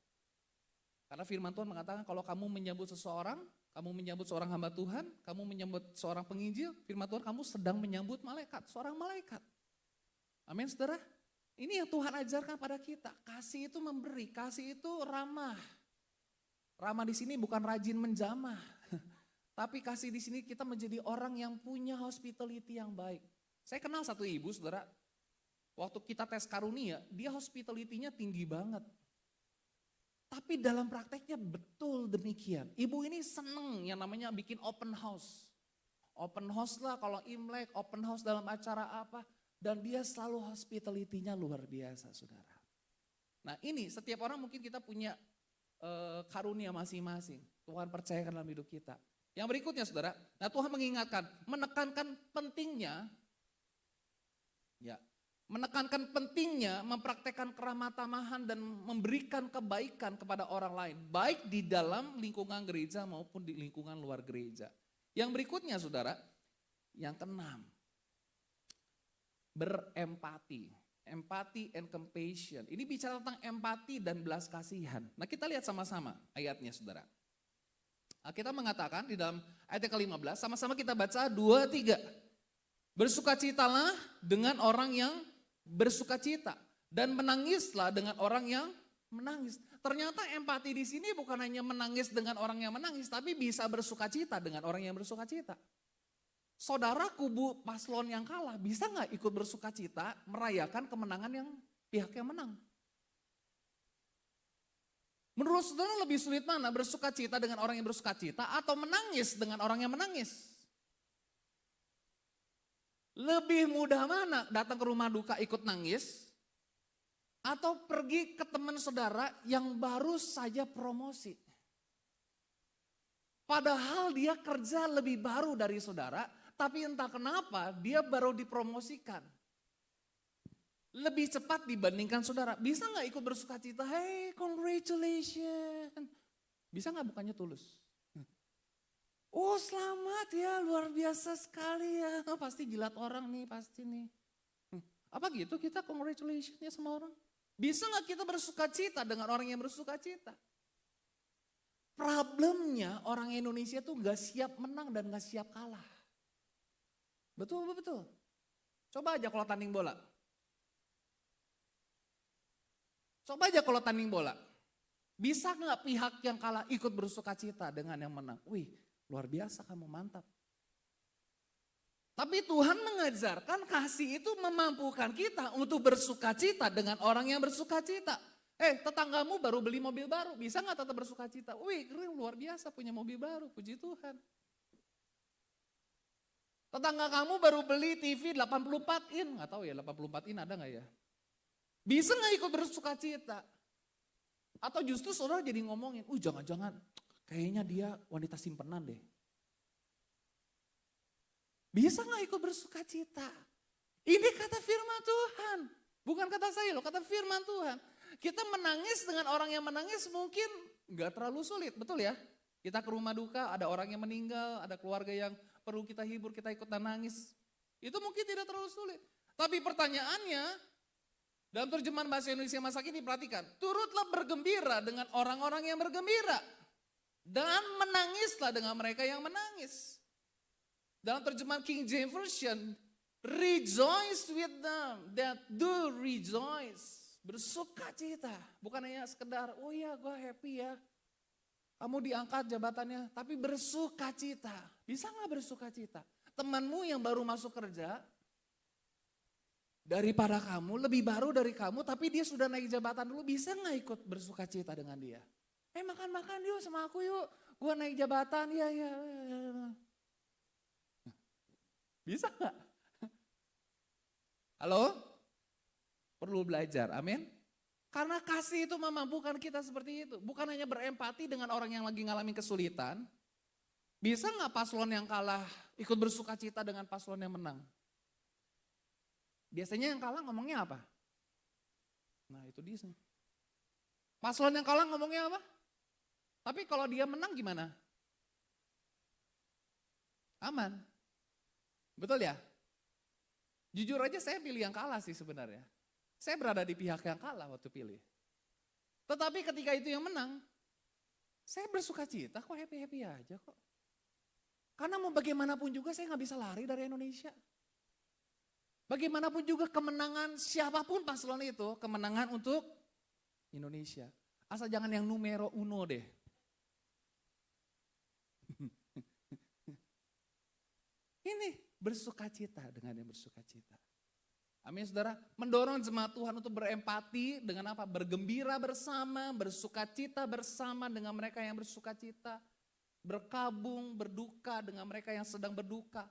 Karena firman Tuhan mengatakan kalau kamu menyambut seseorang, kamu menyambut seorang hamba Tuhan, kamu menyambut seorang penginjil, firman Tuhan kamu sedang menyambut malaikat, seorang malaikat. Amin saudara. Ini yang Tuhan ajarkan pada kita. Kasih itu memberi, kasih itu ramah. Ramah di sini bukan rajin menjamah. Tapi kasih di sini kita menjadi orang yang punya hospitality yang baik. Saya kenal satu ibu saudara, waktu kita tes karunia, dia hospitality-nya tinggi banget. Tapi dalam prakteknya betul demikian. Ibu ini seneng yang namanya bikin open house. Open house lah kalau Imlek, open house dalam acara apa. Dan dia selalu hospitality-nya luar biasa saudara. Nah ini setiap orang mungkin kita punya karunia masing-masing. Tuhan percayakan dalam hidup kita. Yang berikutnya saudara, nah Tuhan mengingatkan, menekankan pentingnya mempraktekkan keramah tamahan dan memberikan kebaikan kepada orang lain. Baik di dalam lingkungan gereja maupun di lingkungan luar gereja. Yang berikutnya saudara, yang keenam. Berempati. Empathy and compassion. Ini bicara tentang empati dan belas kasihan. Nah kita lihat sama-sama ayatnya saudara. Kita mengatakan di dalam ayat ke-15, sama-sama kita baca 2-3. Bersukacitalah dengan orang yang bersukacita dan menangislah dengan orang yang menangis. Ternyata empati di sini bukan hanya menangis dengan orang yang menangis, tapi bisa bersukacita dengan orang yang bersukacita. Saudara kubu paslon yang kalah bisa nggak ikut bersukacita merayakan kemenangan yang pihak yang menang? Menurut saudara lebih sulit mana, bersukacita dengan orang yang bersukacita atau menangis dengan orang yang menangis? Lebih mudah mana datang ke rumah duka ikut nangis atau pergi ke teman saudara yang baru saja promosi? Padahal dia kerja lebih baru dari saudara, tapi entah kenapa dia baru dipromosikan. Lebih cepat dibandingkan saudara. Bisa gak ikut bersukacita? Hey, congratulations. Bisa gak bukannya tulus? Oh selamat ya, luar biasa sekali ya. Oh, pasti jilat orang nih, pasti nih. Apa gitu kita congratulationsnya sama orang? Bisa gak kita bersukacita dengan orang yang bersukacita? Problemnya orang Indonesia tuh gak siap menang dan gak siap kalah. Betul, betul. Coba aja kalau tanding bola. Coba aja kalau tanding bola. Bisa gak pihak yang kalah ikut bersukacita dengan yang menang? Wih, luar biasa kamu, mantap. Tapi Tuhan mengajarkan kasih itu memampukan kita untuk bersukacita dengan orang yang bersukacita. Tetanggamu baru beli mobil baru, bisa gak tetap bersukacita? Wih, keren, luar biasa punya mobil baru, puji Tuhan. Tetangga kamu baru beli TV 84 in, gak tahu ya 84 in ada gak ya? Bisa gak ikut bersukacita? Atau justru saudara jadi ngomongin, jangan-jangan kayaknya dia wanita simpenan deh. Bisa gak ikut bersukacita? Ini kata firman Tuhan. Bukan kata saya loh, kata firman Tuhan. Kita menangis dengan orang yang menangis mungkin gak terlalu sulit, betul ya? Kita ke rumah duka, ada orang yang meninggal, ada keluarga yang perlu kita hibur, kita ikut nangis. Itu mungkin tidak terlalu sulit. Tapi pertanyaannya, dalam terjemahan bahasa Indonesia masa kini perhatikan, turutlah bergembira dengan orang-orang yang bergembira dan menangislah dengan mereka yang menangis. Dalam terjemahan King James Version, rejoice with them that do rejoice. Bersukacita, bukan hanya sekedar, oh ya gue happy ya. Kamu diangkat jabatannya, tapi bersukacita. Bisa gak bersukacita? Temanmu yang baru masuk kerja, daripada kamu, lebih baru dari kamu, tapi dia sudah naik jabatan dulu, bisa gak ikut bersukacita dengan dia? Makan-makan yuk sama aku yuk, gue naik jabatan, ya. Bisa gak? Halo? Perlu belajar, amin? Karena kasih itu memampukan kita seperti itu. Bukan hanya berempati dengan orang yang lagi ngalamin kesulitan. Bisa gak paslon yang kalah ikut bersukacita dengan paslon yang menang? Biasanya yang kalah ngomongnya apa? Nah itu dia. Paslon yang kalah ngomongnya apa? Tapi kalau dia menang gimana? Aman. Betul ya? Jujur aja saya pilih yang kalah sih sebenarnya. Saya berada di pihak yang kalah waktu pilih. Tetapi ketika itu yang menang, saya bersuka cita kok, happy-happy aja kok. Karena mau bagaimanapun juga saya gak bisa lari dari Indonesia. Bagaimanapun juga kemenangan siapapun paslon itu, kemenangan untuk Indonesia. Asal jangan yang numero uno deh. Ini bersukacita dengan yang bersukacita. Amin saudara, mendorong jemaat Tuhan untuk berempati dengan apa? Bergembira bersama, bersukacita bersama dengan mereka yang bersukacita. Berkabung, berduka dengan mereka yang sedang berduka.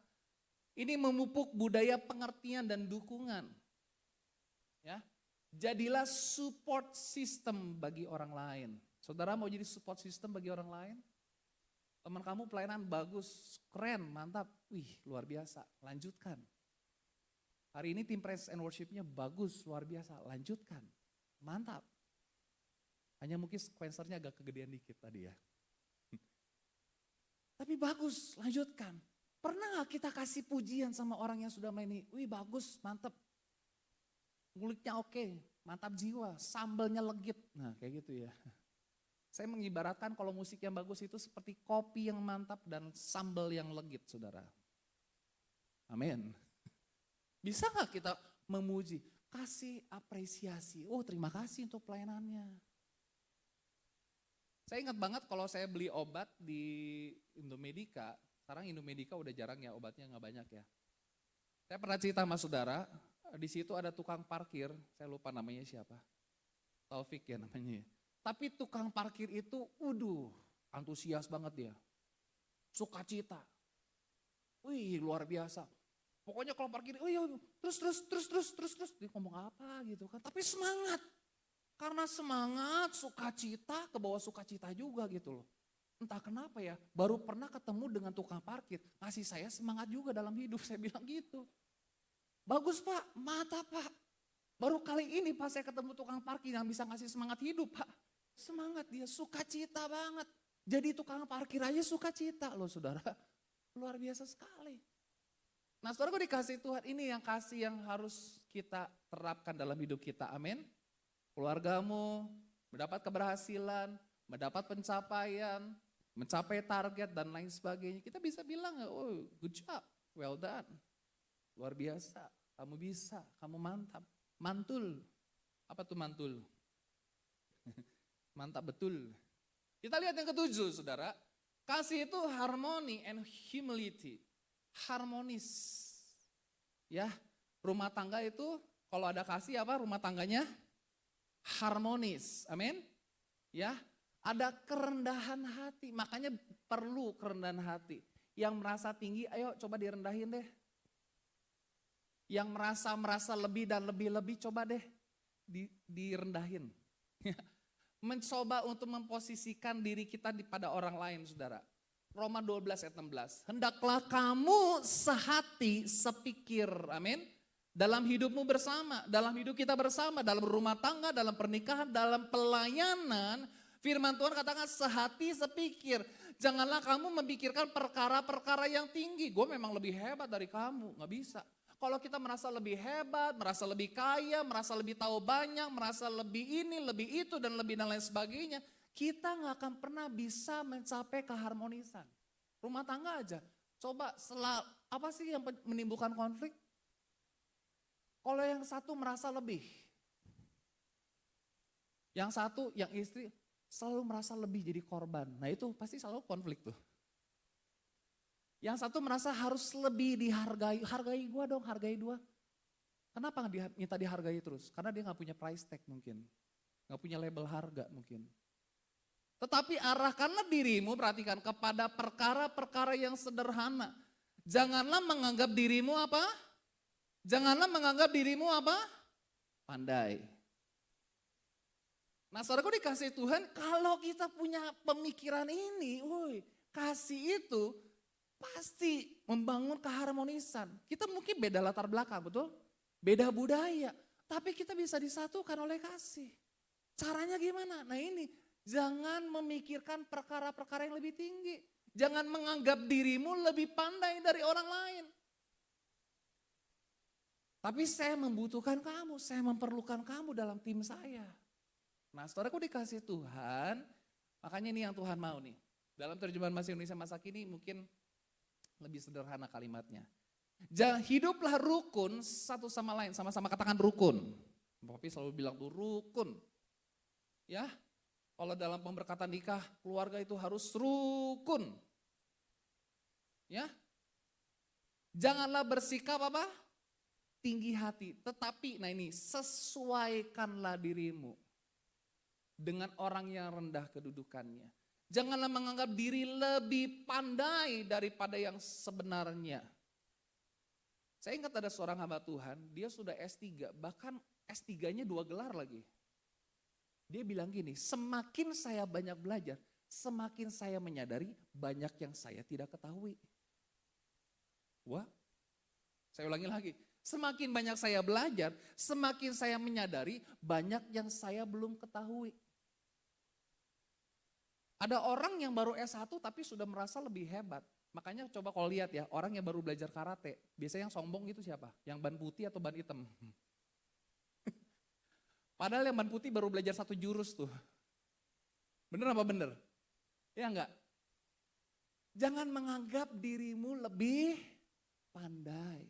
Ini memupuk budaya pengertian dan dukungan. Ya, jadilah support system bagi orang lain. Saudara mau jadi support system bagi orang lain? Teman kamu pelayanan bagus, keren, mantap. Wih, luar biasa, lanjutkan. Hari ini tim praise and worship-nya bagus, luar biasa, lanjutkan. Mantap. Hanya mungkin sequencernya agak kegedean dikit tadi ya. Tapi bagus, lanjutkan. Pernah gak kita kasih pujian sama orang yang sudah main ini? Wih bagus, mantap. Nguliknya oke, mantap jiwa, sambalnya legit. Nah kayak gitu ya. Saya mengibaratkan kalau musik yang bagus itu seperti kopi yang mantap dan sambal yang legit saudara. Amin. Bisa gak kita memuji? Kasih apresiasi. Oh terima kasih untuk pelayanannya. Saya ingat banget kalau saya beli obat di Indomedica. Sekarang Indomedica udah jarang ya, obatnya gak banyak ya. Saya pernah cerita sama saudara, di situ ada tukang parkir, saya lupa namanya siapa. Taufik ya namanya. Tapi tukang parkir itu, antusias banget dia. Sukacita. Wih luar biasa. Pokoknya kalau parkir, terus. Dia ngomong apa gitu kan. Tapi semangat. Karena semangat, sukacita, ke bawah sukacita juga gitu loh. Entah kenapa ya, baru pernah ketemu dengan tukang parkir, ngasih saya semangat juga dalam hidup, saya bilang gitu. Bagus Pak, mata Pak. Baru kali ini pas saya ketemu tukang parkir yang bisa ngasih semangat hidup Pak. Semangat dia, sukacita banget. Jadi tukang parkir aja sukacita loh saudara. Luar biasa sekali. Nah saudara gue dikasih Tuhan, ini yang kasih yang harus kita terapkan dalam hidup kita, amin. Keluargamu mendapat keberhasilan, mendapat pencapaian, mencapai target dan lain sebagainya. Kita bisa bilang, oh good job, well done. Luar biasa, kamu bisa, kamu mantap. Mantul, apa tuh mantul? Mantap betul. Kita lihat yang ketujuh saudara. Kasih itu harmony and humility. Harmonis. Ya, rumah tangga itu kalau ada kasih apa rumah tangganya? Harmonis, amin. Ya, ada kerendahan hati, makanya perlu kerendahan hati. Yang merasa tinggi, ayo coba direndahin deh. Yang merasa lebih dan lebih coba deh direndahin. Mencoba untuk memposisikan diri kita pada orang lain saudara. Roma 12 ayat 16. Hendaklah kamu sehati, sepikir, amin. Dalam hidupmu bersama, dalam hidup kita bersama, dalam rumah tangga, dalam pernikahan, dalam pelayanan. Firman Tuhan katakan sehati, sepikir. Janganlah kamu memikirkan perkara-perkara yang tinggi. Gue memang lebih hebat dari kamu, gak bisa. Kalau kita merasa lebih hebat, merasa lebih kaya, merasa lebih tahu banyak, merasa lebih ini, lebih itu, dan lain sebagainya. Kita gak akan pernah bisa mencapai keharmonisan. Rumah tangga aja, coba apa sih yang menimbulkan konflik? Kalau yang satu merasa lebih. Yang satu, yang istri selalu merasa lebih jadi korban. Nah itu pasti selalu konflik tuh. Yang satu merasa harus lebih dihargai. Hargai gua dong, hargai dua. Kenapa nggak minta dihargai terus? Karena dia gak punya price tag mungkin. Gak punya label harga mungkin. Tetapi arahkanlah dirimu, perhatikan, kepada perkara-perkara yang sederhana. Janganlah menganggap dirimu apa? Janganlah menganggap dirimu apa? Pandai. Nah saudaraku dikasih Tuhan, kalau kita punya pemikiran ini, kasih itu pasti membangun keharmonisan. Kita mungkin beda latar belakang, betul? beda budaya, tapi kita bisa disatukan oleh kasih. Caranya gimana? Nah ini, jangan memikirkan perkara-perkara yang lebih tinggi. Jangan menganggap dirimu lebih pandai dari orang lain. Tapi saya membutuhkan kamu, saya memerlukan kamu dalam tim saya. Nah saudaraku dikasih Tuhan, makanya ini yang Tuhan mau nih. Dalam terjemahan bahasa Indonesia masa kini mungkin lebih sederhana kalimatnya. Hiduplah rukun satu sama lain, sama-sama katakan rukun. Papi selalu bilang tuh rukun. Ya, kalau dalam pemberkatan nikah, keluarga itu harus rukun. Ya, janganlah bersikap apa? Tinggi hati. Tetapi, nah ini, sesuaikanlah dirimu dengan orang yang rendah kedudukannya. Janganlah menganggap diri lebih pandai daripada yang sebenarnya. Saya ingat ada seorang hamba Tuhan, dia sudah S3, bahkan S3-nya 2 gelar lagi. Dia bilang gini, semakin saya banyak belajar, semakin saya menyadari banyak yang saya tidak ketahui. Wah, saya ulangi lagi. Semakin banyak saya belajar, semakin saya menyadari banyak yang saya belum ketahui. Ada orang yang baru S1 tapi sudah merasa lebih hebat. Makanya coba kalau lihat ya, orang yang baru belajar karate, biasanya yang sombong itu siapa? Yang ban putih atau ban hitam? Padahal yang ban putih baru belajar 1 jurus tuh. Bener apa bener? Ya enggak? Jangan menganggap dirimu lebih pandai.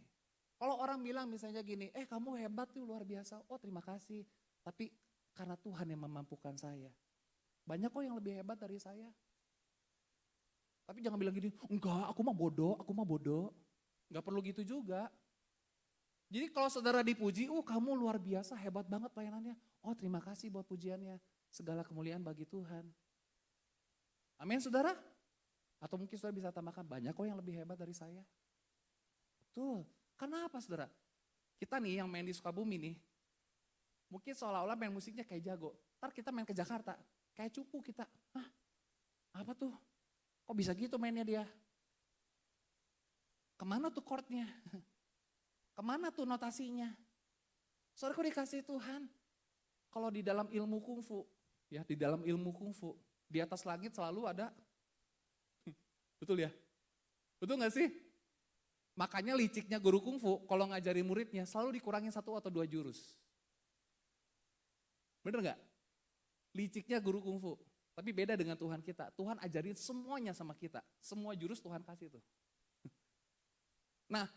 Kalau orang bilang misalnya gini, kamu hebat tuh luar biasa. Oh terima kasih, tapi karena Tuhan yang memampukan saya. Banyak kok yang lebih hebat dari saya. Tapi jangan bilang gini, enggak aku mah bodoh. Enggak perlu gitu juga. Jadi kalau saudara dipuji, kamu luar biasa, hebat banget pelayanannya. Oh terima kasih buat pujiannya, segala kemuliaan bagi Tuhan. Amin saudara? Atau mungkin saudara bisa tambahkan, banyak kok yang lebih hebat dari saya. Betul, kenapa saudara? Kita nih yang main di Sukabumi nih, mungkin seolah-olah main musiknya kayak jago. Ntar kita main ke Jakarta, kayak cupu kita. Hah, apa tuh? Kok bisa gitu mainnya dia? Kemana tuh chordnya? Kemana tuh notasinya? Saudaraku dikasih Tuhan, kalau di dalam ilmu kungfu, ya di dalam ilmu kungfu, di atas langit selalu ada, betul ya? Betul gak sih? Makanya liciknya guru kungfu, kalau ngajari muridnya selalu dikurangin 1 atau 2 jurus. Bener gak? Liciknya guru kungfu, tapi beda dengan Tuhan kita. Tuhan ajarin semuanya sama kita, semua jurus Tuhan kasih tuh. Nah,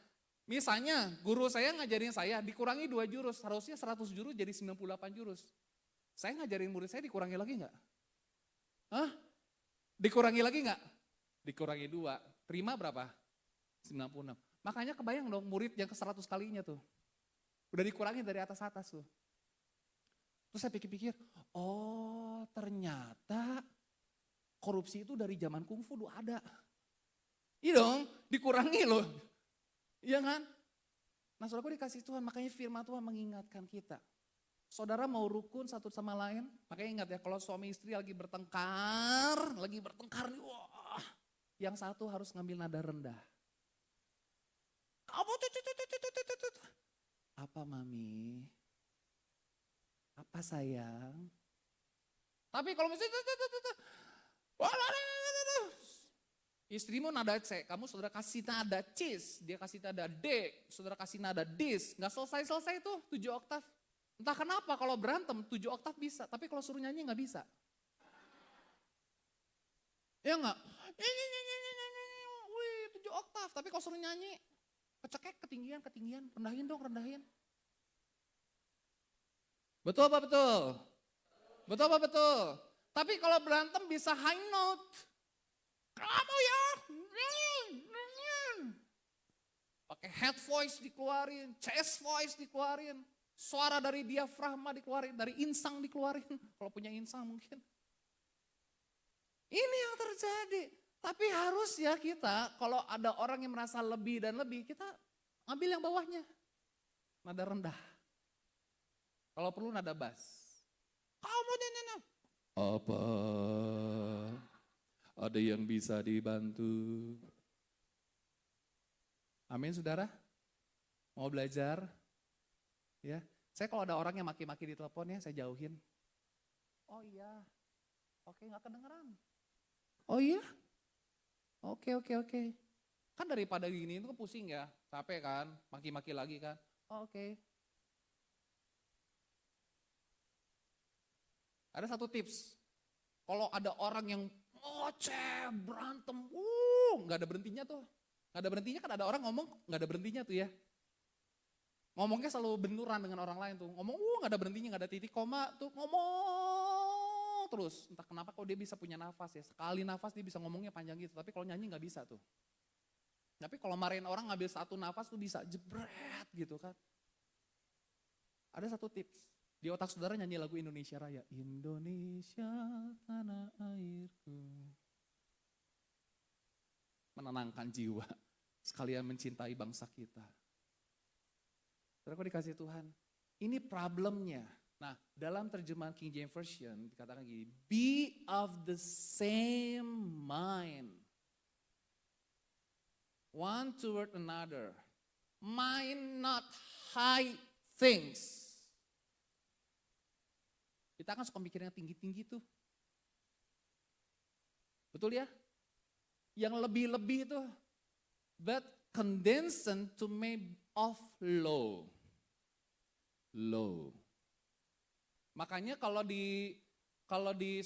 misalnya guru saya ngajarin saya dikurangi 2 jurus, harusnya 100 jurus jadi 98 jurus. Saya ngajarin murid saya dikurangi lagi enggak? Hah? Dikurangi lagi enggak? Dikurangi 2, terima berapa? 96. Makanya kebayang dong murid yang ke 100 kalinya tuh. Udah dikurangi dari atas-atas tuh. Terus saya pikir-pikir, oh ternyata korupsi itu dari zaman kungfu udah ada. Iya dong, dikurangi loh. Iya kan? Nah saudaraku dikasih Tuhan, makanya firman Tuhan mengingatkan kita. Saudara mau rukun satu sama lain, makanya ingat ya kalau suami istri lagi bertengkar nih, wah, yang satu harus ngambil nada rendah. Kamu apa mami? Apa sayang? Tapi kalau misalnya istrimu nada C, kamu saudara kasih nada cis, dia kasih nada D, saudara kasih nada dis, nggak selesai tuh 7 oktav. Entah kenapa kalau berantem 7 oktav bisa, tapi kalau suruh nyanyi nggak bisa. Ya nggak? Wih 7 oktav, tapi kalau suruh nyanyi kecekek ketinggian, rendahin dong, rendahin. Betul apa betul? Betul apa betul? Tapi kalau berantem bisa high note. Kamu ya, pakai head voice dikeluarin, chest voice dikeluarin, suara dari diafragma dikeluarin, dari insang dikeluarin, kalau punya insang mungkin. Ini yang terjadi, tapi harus ya kita, kalau ada orang yang merasa lebih dan lebih, kita ambil yang bawahnya, nada rendah. Kalau perlu nada bass. Kamu apa? Ada yang bisa dibantu. Amin saudara. Mau belajar? Ya, saya kalau ada orang yang maki-maki di telepon ya, saya jauhin. Oh iya, oke nggak kedengeran. Oh iya, oke. Kan daripada gini itu pusing ya, capek kan, maki-maki lagi kan. Oh, oke. Ada satu tips, kalau ada orang yang ngoceh, berantem, nggak ada berhentinya tuh. Nggak ada berhentinya kan ada orang ngomong nggak ada berhentinya tuh ya. Ngomongnya selalu benuran dengan orang lain tuh. Ngomong, nggak ada berhentinya, nggak ada titik koma tuh. Ngomong terus. Entah kenapa kok dia bisa punya nafas ya. Sekali nafas dia bisa ngomongnya panjang gitu. Tapi kalau nyanyi nggak bisa tuh. Tapi kalau marahin orang ngambil satu nafas tuh bisa jebret gitu kan. Ada satu tips. Di otak saudara nyanyi lagu Indonesia Raya. Indonesia tanah airku. Menenangkan jiwa. Sekalian mencintai bangsa kita. Saudara kok dikasih Tuhan, ini problemnya. Nah, dalam terjemahan King James Version dikatakan gini, be of the same mind. One toward another. Mind not high things. Kita kan suka mikir yang tinggi-tinggi tuh. Betul ya? Yang lebih-lebih itu. But condensation to make of low. Low. Makanya kalau di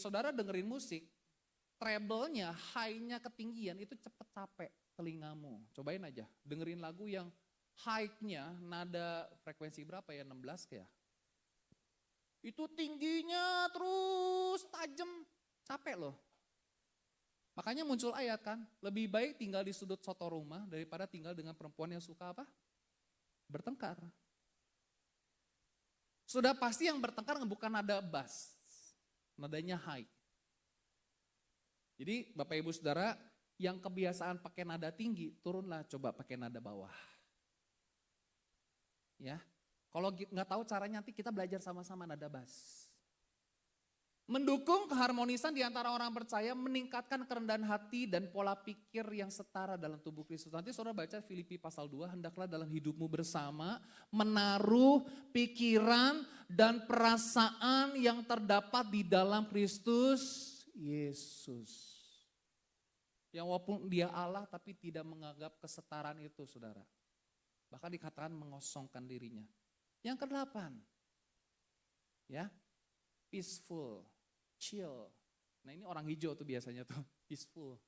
saudara dengerin musik, treble-nya, high-nya ketinggian itu cepet capek telingamu. Cobain aja, dengerin lagu yang high-nya nada frekuensi berapa ya, 16 ya. Itu tingginya terus tajam, capek loh. Makanya muncul ayat kan, lebih baik tinggal di sudut soto rumah daripada tinggal dengan perempuan yang suka apa? Bertengkar. Sudah pasti yang bertengkar bukan nada bass, nadanya high. Jadi Bapak Ibu Saudara yang kebiasaan pakai nada tinggi, turunlah coba pakai nada bawah. Ya, kalau nggak tahu caranya nanti kita belajar sama-sama nada bass. Mendukung keharmonisan di antara orang percaya, meningkatkan kerendahan hati dan pola pikir yang setara dalam tubuh Kristus. Nanti saudara baca Filipi pasal 2, hendaklah dalam hidupmu bersama menaruh pikiran dan perasaan yang terdapat di dalam Kristus Yesus. Yang walaupun dia Allah tapi tidak menganggap kesetaraan itu saudara. Bahkan dikatakan mengosongkan dirinya. Yang kedelapan, ya, peaceful. Chill. Nah ini orang hijau tuh biasanya tuh, peaceful.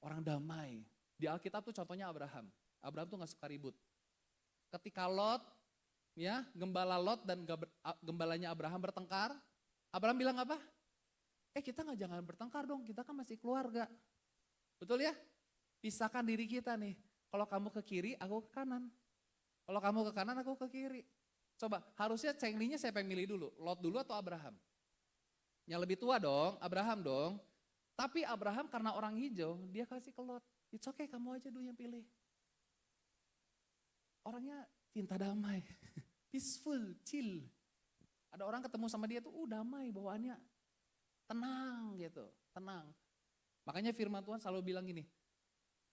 Orang damai. Di Alkitab tuh contohnya Abraham. Abraham tuh gak suka ribut. Ketika Lot, ya gembala Lot dan gembalanya Abraham bertengkar, Abraham bilang apa? Kita jangan bertengkar dong, kita kan masih keluarga. Betul ya? Pisahkan diri kita nih. Kalau kamu ke kiri, aku ke kanan. Kalau kamu ke kanan, aku ke kiri. Coba, harusnya cenglingnya siapa yang milih dulu? Lot dulu atau Abraham? Yang lebih tua dong, Abraham dong. Tapi Abraham karena orang hijau, dia kasih ke Lot. It's okay, kamu aja dulu yang pilih. Orangnya cinta damai, peaceful, chill. Ada orang ketemu sama dia tuh, damai bawaannya. Tenang gitu, tenang. Makanya firman Tuhan selalu bilang gini,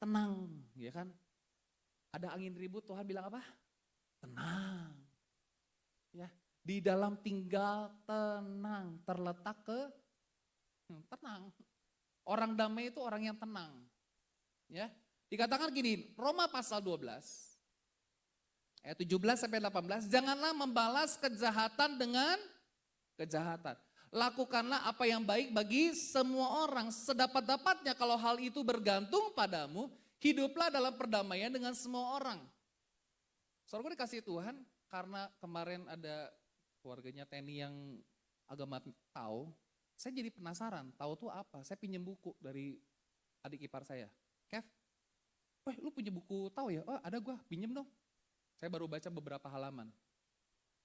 tenang, ya kan. Ada angin ribut, Tuhan bilang apa? Tenang. Ya, di dalam tinggal tenang, terletak ke tenang. Orang damai itu orang yang tenang. Ya, dikatakan gini, Roma pasal 12 ayat 17 sampai 18, janganlah membalas kejahatan dengan kejahatan. Lakukanlah apa yang baik bagi semua orang, sedapat-dapatnya kalau hal itu bergantung padamu, hiduplah dalam perdamaian dengan semua orang. Saudara dikasih Tuhan, karena kemarin ada keluarganya Teni yang agama tahu, saya jadi penasaran, tahu tuh apa? Saya pinjam buku dari adik ipar saya. Kev, lu punya buku tahu ya? Oh ada gua, pinjam dong. Saya baru baca beberapa halaman.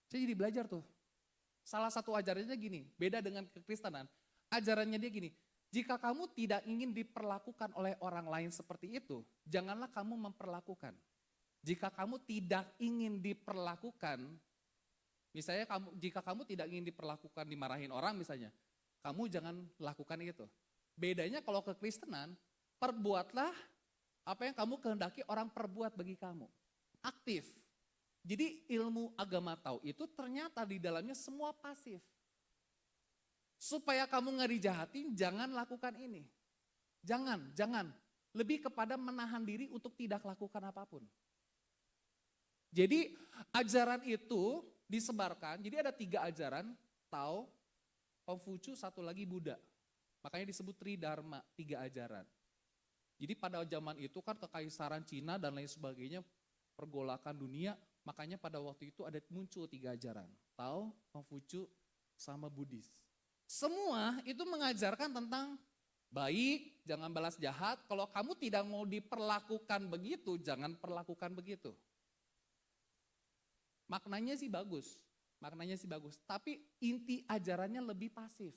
Saya jadi belajar tuh. Salah satu ajarannya gini, beda dengan kekristenan. Ajarannya dia gini, jika kamu tidak ingin diperlakukan oleh orang lain seperti itu, janganlah kamu memperlakukan. Jika kamu tidak ingin diperlakukan, misalnya jika kamu tidak ingin diperlakukan, dimarahin orang misalnya, kamu jangan lakukan itu. Bedanya kalau kekristenan, perbuatlah apa yang kamu kehendaki orang perbuat bagi kamu. Aktif. Jadi ilmu agama tahu itu ternyata di dalamnya semua pasif. Supaya kamu nggak dijahatin, jangan lakukan ini. Jangan. Lebih kepada menahan diri untuk tidak lakukan apapun. Jadi ajaran itu disebarkan, jadi ada 3 ajaran, Tao, Kongfucu, satu lagi Buddha. Makanya disebut Tridharma, 3 ajaran. Jadi pada zaman itu kan kekaisaran Cina dan lain sebagainya, pergolakan dunia, makanya pada waktu itu ada muncul 3 ajaran. Tao, Kongfucu, sama Buddhis. Semua itu mengajarkan tentang baik, jangan balas jahat. Kalau kamu tidak mau diperlakukan begitu, jangan perlakukan begitu. Maknanya sih bagus. Tapi inti ajarannya lebih pasif.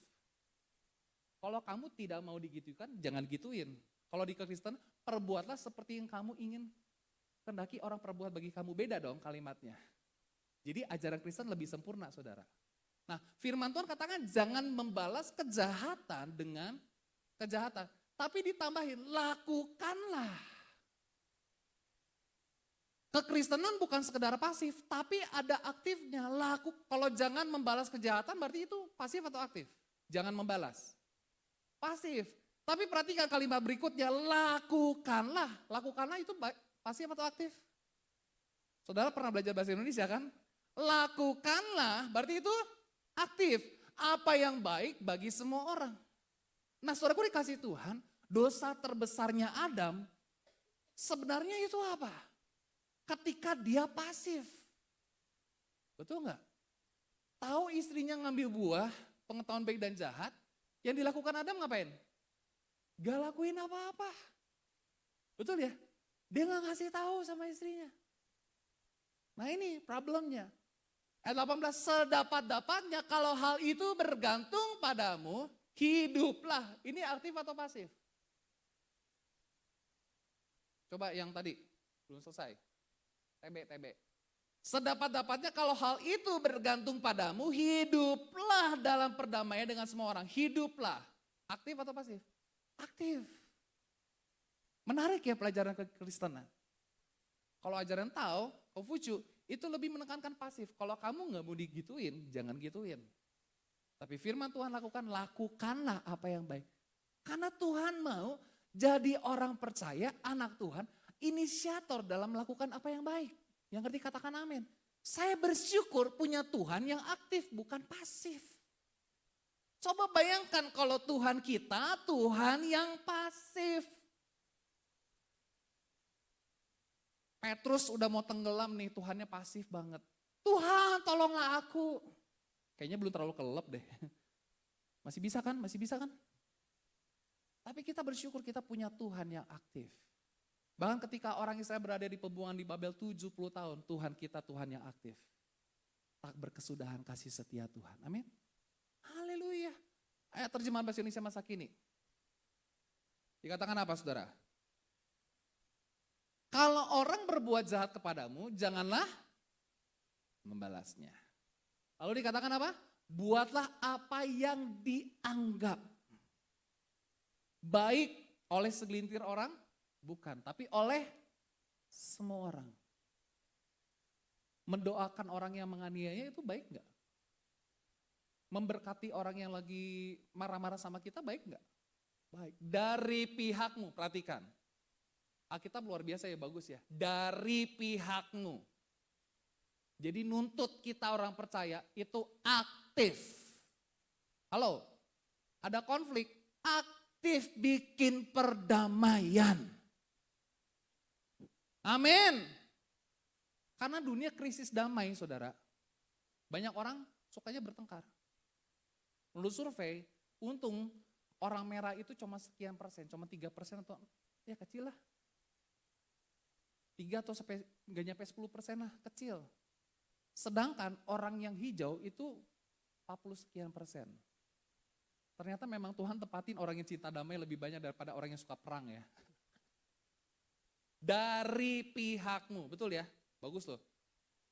Kalau kamu tidak mau digitukan, jangan gituin. Kalau di Kristen, perbuatlah seperti yang kamu ingin kehendaki orang perbuat bagi kamu. Beda dong kalimatnya. Jadi ajaran Kristen lebih sempurna, saudara. Nah, firman Tuhan katakan jangan membalas kejahatan dengan kejahatan. Tapi ditambahin, lakukanlah. Kekristenan bukan sekedar pasif, tapi ada aktifnya. Kalau jangan membalas kejahatan berarti itu pasif atau aktif? Jangan membalas. Pasif. Tapi perhatikan kalimat berikutnya, lakukanlah. Lakukanlah itu pasif atau aktif? Saudara pernah belajar bahasa Indonesia kan? Lakukanlah berarti itu aktif. Apa yang baik bagi semua orang. Nah saudaraku dikasih Tuhan, dosa terbesarnya Adam sebenarnya itu apa? Ketika dia pasif. Betul nggak? Tahu istrinya ngambil buah, pengetahuan baik dan jahat, yang dilakukan Adam ngapain? Gak lakuin apa-apa. Betul ya? Dia gak ngasih tahu sama istrinya. Nah ini problemnya. Ayat 18, sedapat-dapatnya kalau hal itu bergantung padamu, hiduplah. Ini aktif atau pasif? Coba yang tadi, belum selesai. TB. Sedapat-dapatnya kalau hal itu bergantung padamu, hiduplah dalam perdamaian dengan semua orang. Hiduplah. Aktif atau pasif? Aktif. Menarik ya pelajaran kekristenan. Kalau ajaran Tao, Kongfucu, itu lebih menekankan pasif. Kalau kamu gak mau digituin, jangan gituin. Tapi firman Tuhan lakukanlah apa yang baik. Karena Tuhan mau jadi orang percaya, anak Tuhan, inisiator dalam melakukan apa yang baik. Yang ngerti katakan amin. Saya bersyukur punya Tuhan yang aktif, bukan pasif. Coba bayangkan kalau Tuhan kita, Tuhan yang pasif. Petrus udah mau tenggelam nih, Tuhannya pasif banget. Tuhan tolonglah aku. Kayaknya belum terlalu kelelep deh. Masih bisa kan? Tapi kita bersyukur kita punya Tuhan yang aktif. Bahkan ketika orang Israel berada di pembuangan di Babel 70 tahun, Tuhan kita Tuhan yang aktif. Tak berkesudahan kasih setia Tuhan. Amin. Haleluya. Ayat terjemahan bahasa Indonesia masa kini. Dikatakan apa saudara? Kalau orang berbuat jahat kepadamu, janganlah membalasnya. Lalu dikatakan apa? Buatlah apa yang dianggap baik oleh segelintir orang, bukan, tapi oleh semua orang. Mendoakan orang yang menganiaya itu baik enggak? Memberkati orang yang lagi marah-marah sama kita baik enggak? Baik. Dari pihakmu, perhatikan. Alkitab luar biasa ya, bagus ya. Dari pihakmu. Jadi nuntut kita orang percaya itu aktif. Halo, ada konflik, aktif bikin perdamaian. Amin. Karena dunia krisis damai saudara. Banyak orang sukanya bertengkar. Menurut survei, untung orang merah itu cuma sekian persen, cuma 3% atau ya kecil lah. 3 atau sampai nggak nyampe 10% lah, kecil. Sedangkan orang yang hijau itu 40 sekian persen. Ternyata memang Tuhan tepatin orang yang cinta damai lebih banyak daripada orang yang suka perang ya. Dari pihakmu, betul ya? Bagus loh.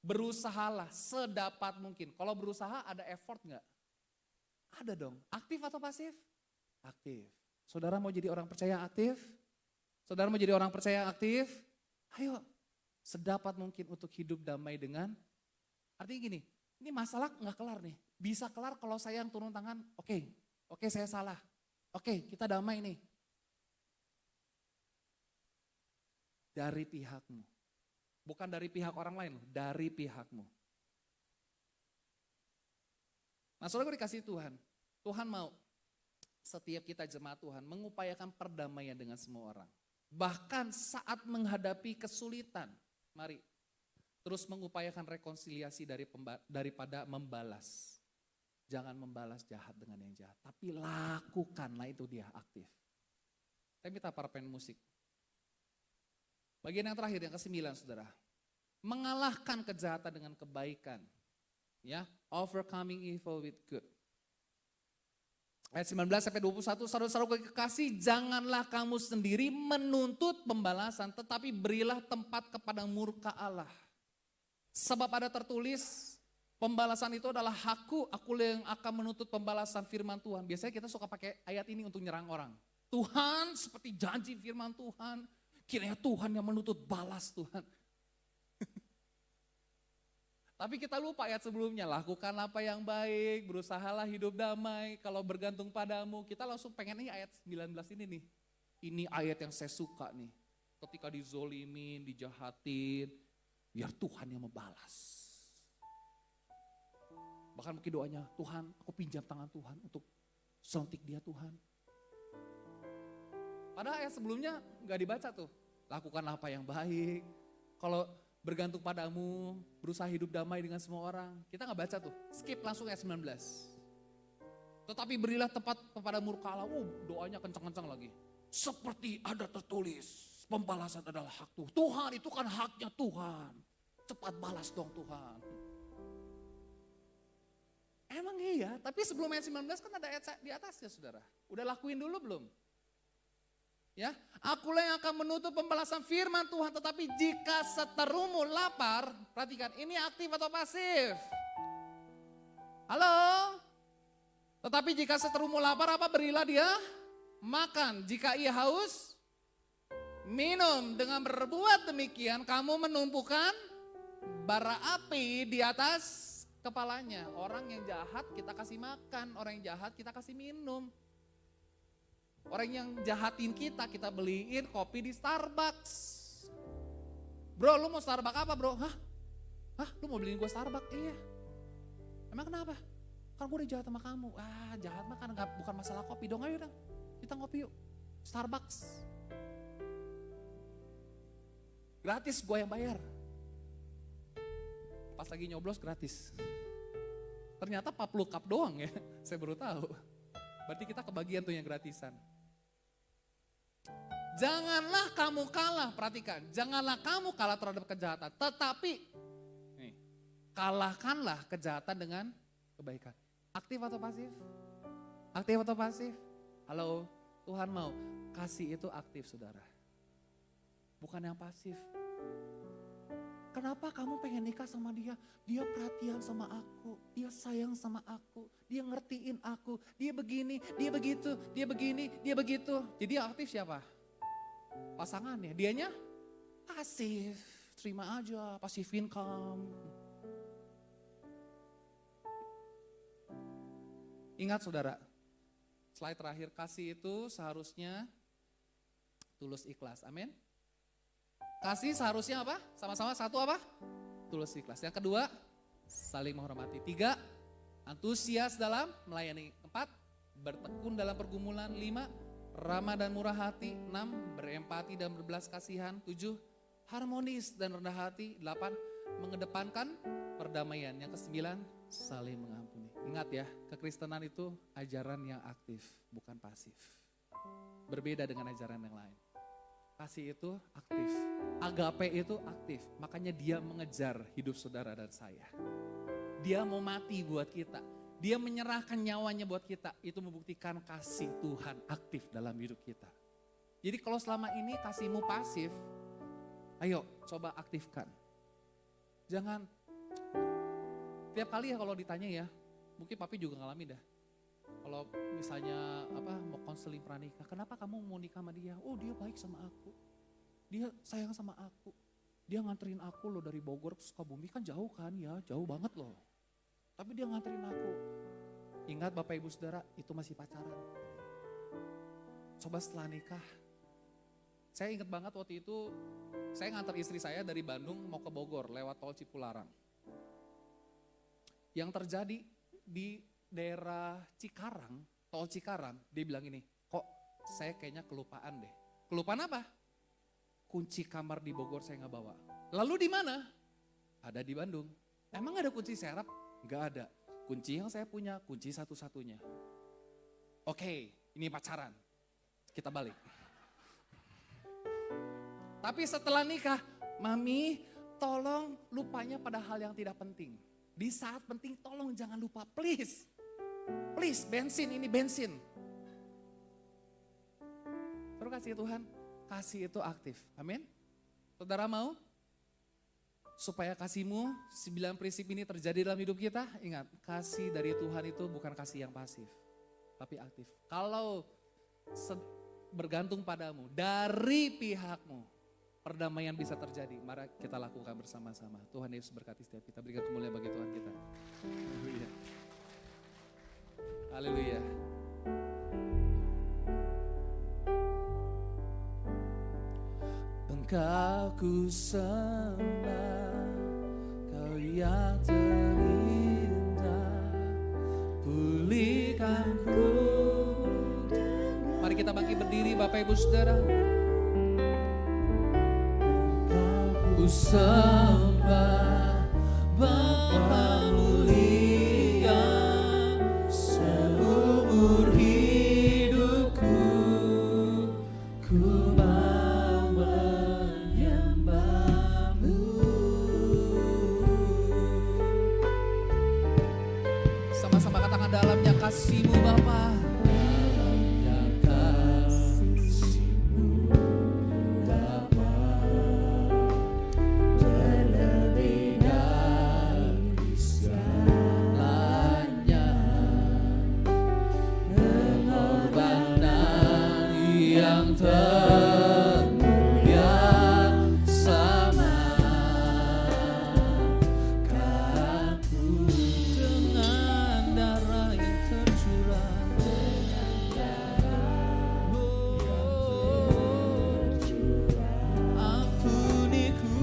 Berusahalah sedapat mungkin. Kalau berusaha ada effort nggak? Ada dong. Aktif atau pasif? Aktif. Saudara mau jadi orang percaya aktif? Saudara mau jadi orang percaya aktif? Ayo, sedapat mungkin untuk hidup damai dengan, artinya gini, ini masalah nggak kelar nih. Bisa kelar kalau saya yang turun tangan, oke saya salah. Oke kita damai nih. Dari pihakmu. Bukan dari pihak orang lain, dari pihakmu. Nah saudara gue dikasih Tuhan. Tuhan mau setiap kita jemaat Tuhan mengupayakan perdamaian dengan semua orang. Bahkan saat menghadapi kesulitan, mari terus mengupayakan rekonsiliasi daripada membalas. Jangan membalas jahat dengan yang jahat, tapi lakukanlah, itu dia aktif. Saya minta para pemain musik. Bagian yang terakhir, yang ke-9 saudara. Mengalahkan kejahatan dengan kebaikan. Ya, overcoming evil with good. Ayat 19 sampai 21, saudara-saudara kekasih, janganlah kamu sendiri menuntut pembalasan, tetapi berilah tempat kepada murka Allah. Sebab ada tertulis, pembalasan itu adalah hakku, aku yang akan menuntut pembalasan firman Tuhan. Biasanya kita suka pakai ayat ini untuk nyerang orang. Tuhan seperti janji firman Tuhan, kiranya Tuhan yang menuntut balas Tuhan. Tapi kita lupa ayat sebelumnya, lakukan apa yang baik, berusahalah hidup damai, kalau bergantung padamu. Kita langsung pengennya ayat 19 ini nih. Ini ayat yang saya suka nih. Ketika dizolimin, dijahatin, biar Tuhan yang membalas. Bahkan mungkin doanya, Tuhan aku pinjam tangan Tuhan untuk suntik dia Tuhan. Padahal ayat sebelumnya gak dibaca tuh. Lakukan apa yang baik. Kalau bergantung padamu, berusaha hidup damai dengan semua orang. Kita gak baca tuh, skip langsung ayat 19. Tetapi berilah tempat kepada murka Allah. Doanya kencang-kencang lagi. Seperti ada tertulis, pembalasan adalah hak Tuhan. Tuhan itu kan haknya Tuhan. Cepat balas dong Tuhan. Emang iya, tapi sebelum ayat 19 kan ada ayat di atasnya saudara. Udah lakuin dulu belum? Ya, akulah yang akan menutup pembalasan firman Tuhan, tetapi jika seterumu lapar, perhatikan ini aktif atau pasif? Halo? Tetapi jika seterumu lapar, apa berilah dia? Makan. Jika ia haus, minum. Dengan berbuat demikian, kamu menumpukan bara api di atas kepalanya. Orang yang jahat kita kasih makan, orang yang jahat kita kasih minum. Orang yang jahatin kita beliin kopi di Starbucks. Bro, lu mau Starbucks apa bro? Hah? Lu mau beliin gue Starbucks? Iya. Emang kenapa? Kan gue udah jahat sama kamu. Jahat mah kan bukan masalah kopi dong, ayo dong. Kita ngopi yuk. Starbucks. Gratis, gue yang bayar. Pas lagi nyoblos gratis. Ternyata 40 cup doang ya, saya baru tahu. Berarti kita kebagian tuh yang gratisan. Janganlah kamu kalah, perhatikan. Janganlah kamu kalah terhadap kejahatan. Tetapi, kalahkanlah kejahatan dengan kebaikan. Aktif atau pasif? Aktif atau pasif? Halo, Tuhan mau kasih itu aktif saudara. Bukan yang pasif. Kenapa kamu pengen nikah sama dia? Dia perhatian sama aku, dia sayang sama aku, dia ngertiin aku, dia begini, dia begitu, dia begini, dia begitu. Jadi yang aktif siapa? Pasangannya, dianya pasif, terima aja, passive income. Ingat saudara, slide terakhir, kasih itu seharusnya tulus ikhlas, amin. Kasih seharusnya apa? Sama-sama satu apa? Tulus ikhlas. Yang kedua, saling menghormati. 3, antusias dalam melayani. 4, bertekun dalam pergumulan. 5, ramah dan murah hati. 6, berempati dan berbelas kasihan. 7, harmonis dan rendah hati. 8, mengedepankan perdamaian. Yang ke-9, saling mengampuni. Ingat ya, kekristenan itu ajaran yang aktif, bukan pasif. Berbeda dengan ajaran yang lain. Kasih itu aktif, agape itu aktif, makanya dia mengejar hidup saudara dan saya. Dia mau mati buat kita, dia menyerahkan nyawanya buat kita, itu membuktikan kasih Tuhan aktif dalam hidup kita. Jadi kalau selama ini kasihmu pasif, ayo coba aktifkan. Jangan, tiap kali ya kalau ditanya ya, mungkin papi juga ngalamin dah. Kalau misalnya mau konseling pranikah, kenapa kamu mau nikah sama dia? Oh dia baik sama aku, dia sayang sama aku. Dia nganterin aku loh dari Bogor ke Sukabumi, kan jauh kan ya, jauh banget loh. Tapi dia nganterin aku. Ingat Bapak Ibu Saudara, itu masih pacaran. Coba setelah nikah, saya ingat banget waktu itu, saya nganter istri saya dari Bandung mau ke Bogor lewat tol Cipularang. Yang terjadi di daerah Cikarang, tol Cikarang, dia bilang ini, kok saya kayaknya kelupaan deh. Kelupaan apa? Kunci kamar di Bogor saya nggak bawa. Lalu di mana? Ada di Bandung. Emang ada kunci serap? Nggak ada. Kunci yang saya punya, kunci satu-satunya. Oke, ini pacaran. Kita balik. Tapi setelah nikah, Mami tolong lupanya pada hal yang tidak penting. Di saat penting tolong jangan lupa, please. Please, bensin ini bensin. Terus kasih Tuhan, kasih itu aktif. Amin. Saudara mau? Supaya kasih-Mu, 9 prinsip ini terjadi dalam hidup kita, ingat, kasih dari Tuhan itu bukan kasih yang pasif, tapi aktif. Kalau bergantung padamu, dari pihakmu, perdamaian bisa terjadi. Mari kita lakukan bersama-sama. Tuhan Yesus berkati setiap kita, berikan kemuliaan bagi Tuhan kita. Haleluya. Haleluya. Engkau ku sembah, Kau yang terindah, pulihkan ku. Mari kita bangkit berdiri Bapak Ibu Saudara. Ku sembah Bapa mulia, seumur hidupku ku mau menyembah-Mu. Sama-sama katakan dalamnya kasih-Mu Bapa. Dalamnya kasih-Mu Bapa, terlebih dari segalanya, pengorbanan yang termulia sama aku, dengan darah yang tercurah, ampuniku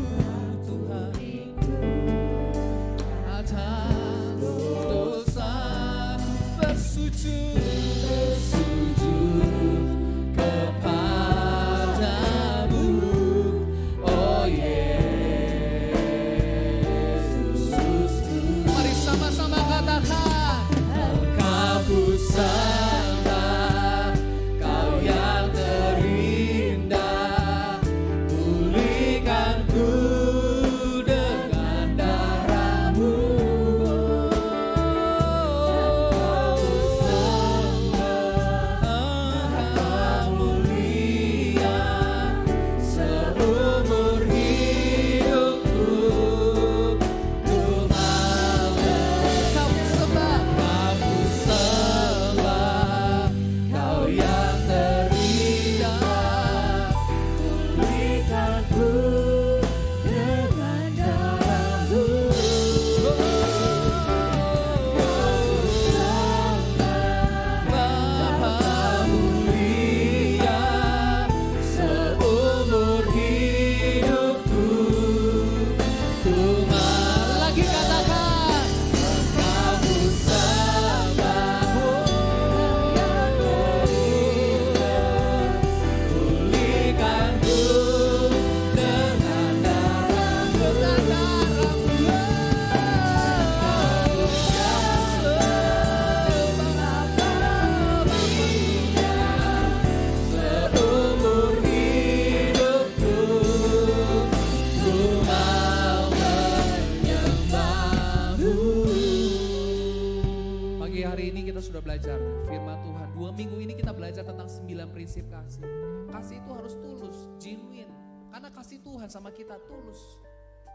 Tuhan atas dosa, bersujud kepadamu, oh Yesus. Mari sama-sama katakan, Engkau ku sembah, Kau yang terindah, pulihkan ku dengan darah-Mu. Engkau mulia, seumur hidupku ku mau. Kau sembah, Kau yang terindah, pulihkan ku dengan darah-Mu. Bapa mulia, seumur hidupku ku mau. Lagi katakan, Engkau ku sembah, pulihkan ku dengan darah-Mu. Seumur hidupku ku mau menyembah-Mu. Pagi hari ini kita sudah belajar firman Tuhan. 2 minggu ini kita belajar tentang 9 prinsip kasih. Kasih itu harus tulus, genuine. Karena kasih Tuhan sama kita tulus.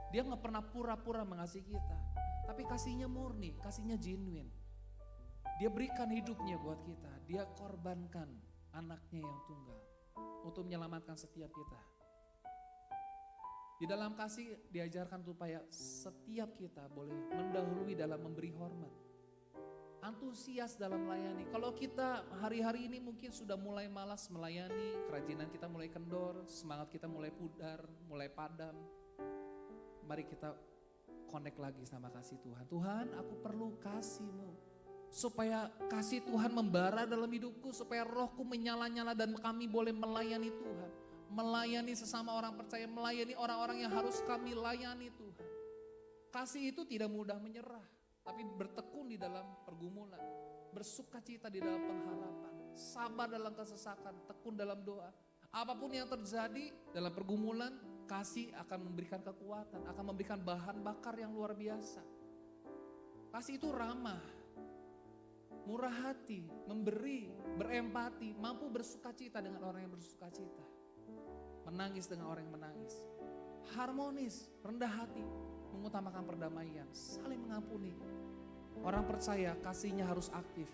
Dia gak pernah pura-pura mengasihi kita. Tapi kasihnya murni, kasihnya genuine. Dia berikan hidupnya buat kita. Dia korbankan anaknya yang tunggal untuk menyelamatkan setiap kita. Di dalam kasih diajarkan supaya setiap kita boleh mendahului dalam memberi hormat. Antusias dalam melayani. Kalau kita hari-hari ini mungkin sudah mulai malas melayani, kerajinan kita mulai kendor, semangat kita mulai pudar, mulai padam. Mari kita connect lagi sama kasih Tuhan. Tuhan, aku perlu kasih-Mu. Supaya kasih Tuhan membara dalam hidupku, supaya rohku menyala-nyala dan kami boleh melayani Tuhan. Melayani sesama orang percaya, melayani orang-orang yang harus kami layani Tuhan. Kasih itu tidak mudah menyerah, tapi bertekun di dalam pergumulan, bersukacita di dalam pengharapan, sabar dalam kesesakan, tekun dalam doa. Apapun yang terjadi dalam pergumulan, kasih akan memberikan kekuatan, akan memberikan bahan bakar yang luar biasa. Kasih itu ramah, murah hati, memberi, berempati, mampu bersukacita dengan orang yang bersukacita. Menangis dengan orang yang menangis. Harmonis, rendah hati, mengutamakan perdamaian, saling mengampuni. Orang percaya kasihnya harus aktif.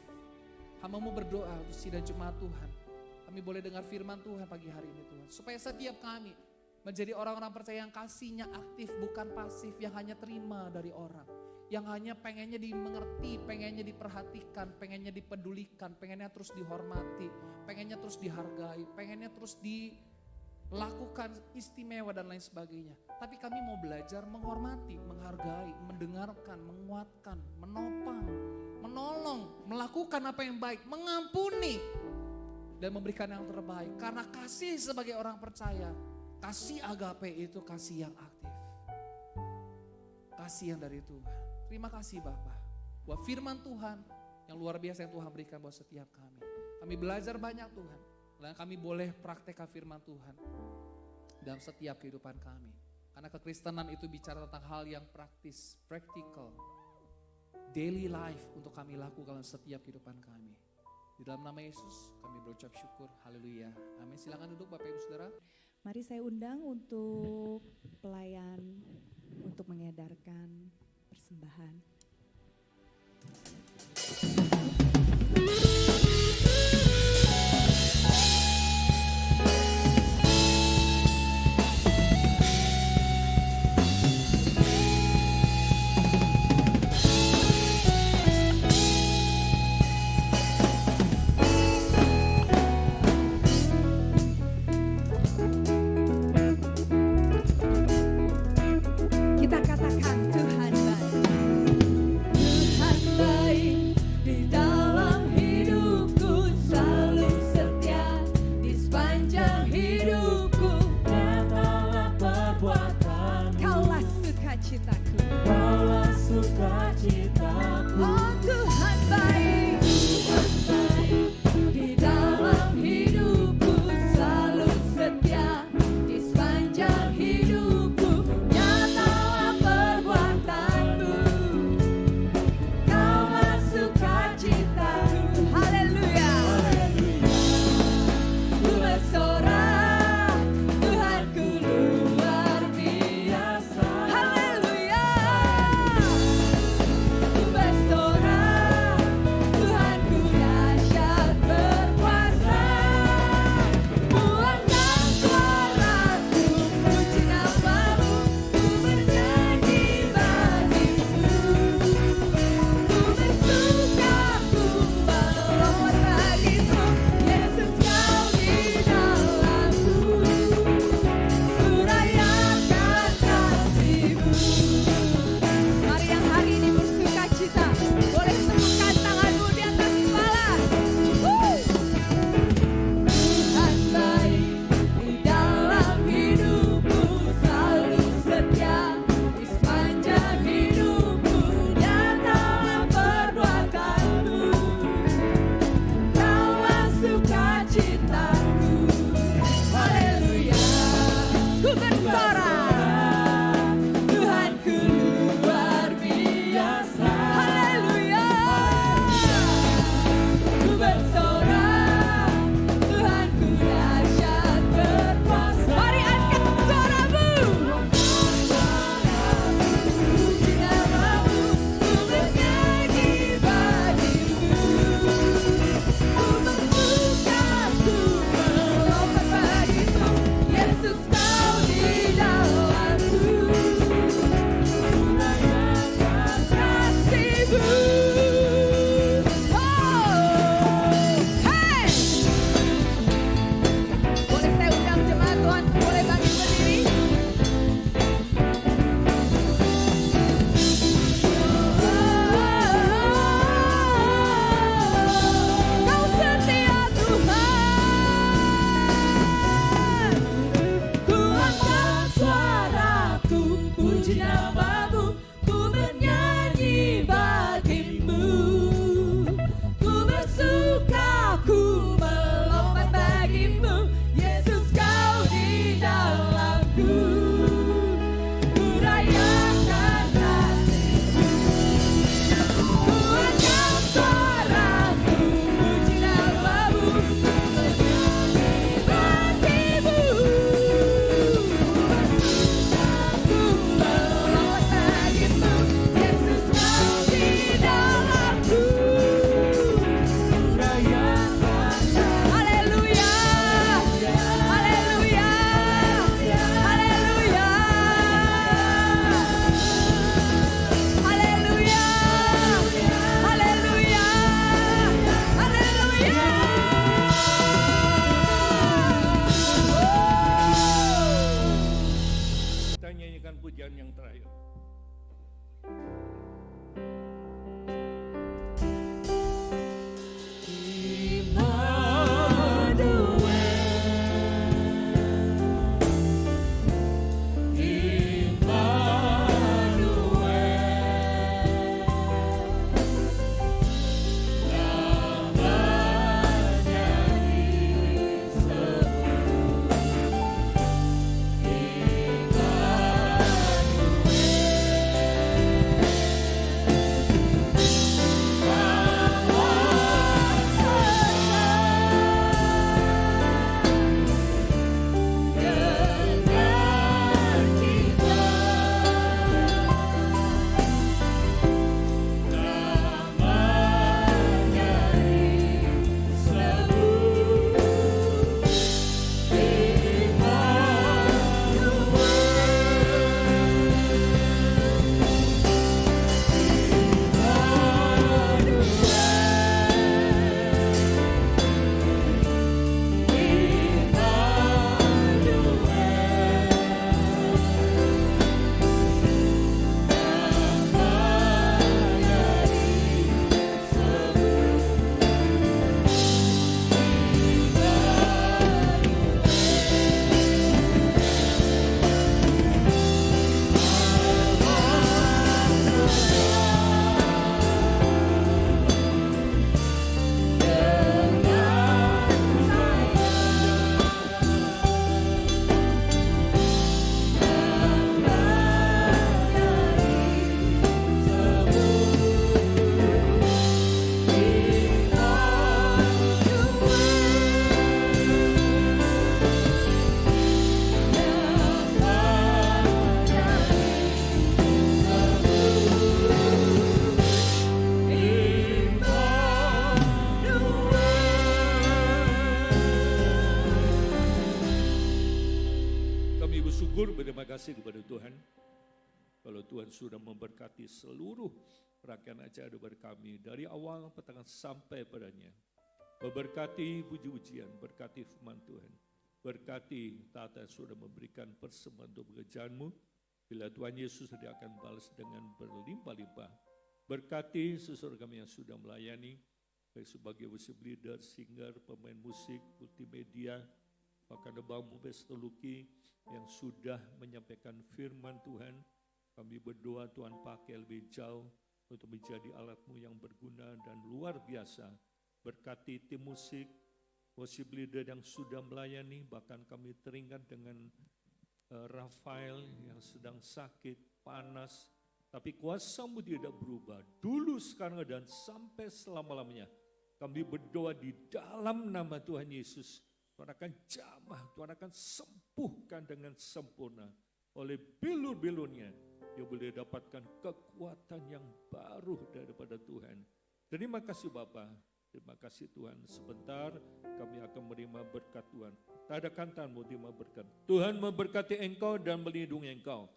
Hamba-Mu berdoa untuk sidang jemaat Tuhan. Kami boleh dengar firman Tuhan pagi hari ini Tuhan. Supaya setiap kami menjadi orang-orang percaya yang kasihnya aktif, bukan pasif, yang hanya terima dari orang. Yang hanya pengennya dimengerti, pengennya diperhatikan, pengennya dipedulikan, pengennya terus dihormati, pengennya terus dihargai, pengennya terus dilakukan istimewa dan lain sebagainya. Tapi kami mau belajar menghormati, menghargai, mendengarkan, menguatkan, menopang, menolong, melakukan apa yang baik, mengampuni, dan memberikan yang terbaik. Karena kasih sebagai orang percaya, kasih agape itu kasih yang aktif. Kasih yang dari Tuhan. Terima kasih Bapa, buat firman Tuhan yang luar biasa yang Tuhan berikan buat setiap kami. Kami belajar banyak Tuhan, dan kami boleh praktekkan firman Tuhan dalam setiap kehidupan kami. Karena kekristenan itu bicara tentang hal yang praktis, practical, daily life untuk kami lakukan dalam setiap kehidupan kami. Di dalam nama Yesus kami berucap syukur, haleluya, amin. Silakan duduk Bapak Ibu Saudara. Mari saya undang untuk pelayan untuk mengedarkan persembahan. Kita katakan Tuhan baik. Tuhan baik di dalam hidupku, selalu setia di sepanjang hidupku. Nyatalah perbuatan, Kaulah sukacitaku. Kaulah sukacitaku. Oh Tuhan baik. Tuhan baik di dalam hidupku, selalu setia di sepanjang hidupku. Nyatalah perbuatan-Mu, Kaulah sukacitaku. Haleluya. Ku bersorak, Tuhanku luar biasa. Haleluya. bersyukur, berterima kasih kepada Tuhan. Kalau Tuhan sudah memberkati seluruh rangkaian acara ibadah kami dari awal pertengahan sampai padanya. Memberkati puji-pujian, berkati firman Tuhan. Berkati tata yang sudah memberikan persembahan untuk pekerjaan-Mu. Bila Tuhan Yesus dia akan balas dengan berlimpah-limpah. Berkati seluruh kami yang sudah melayani, baik sebagai worship leader, singer, pemain musik, multimedia, bahkan Bang Mubes Teluki yang sudah menyampaikan firman Tuhan. Kami berdoa Tuhan pakai lebih jauh untuk menjadi alat-Mu yang berguna dan luar biasa. Berkati tim musik, worship leader yang sudah melayani, bahkan kami teringat dengan Rafael yang sedang sakit, panas, tapi kuasa-Mu tidak berubah. Dulu, sekarang, dan sampai selama-lamanya. Kami berdoa di dalam nama Tuhan Yesus. Tuhan akan jamah, Tuhan akan sembuhkan dengan sempurna. Oleh bilur-bilurnya, dia boleh dapatkan kekuatan yang baru daripada Tuhan. Terima kasih Bapa. Terima kasih Tuhan. Sebentar kami akan menerima berkat Tuhan. Tak ada kantanmu terima berkat. Tuhan memberkati engkau dan melindungi engkau.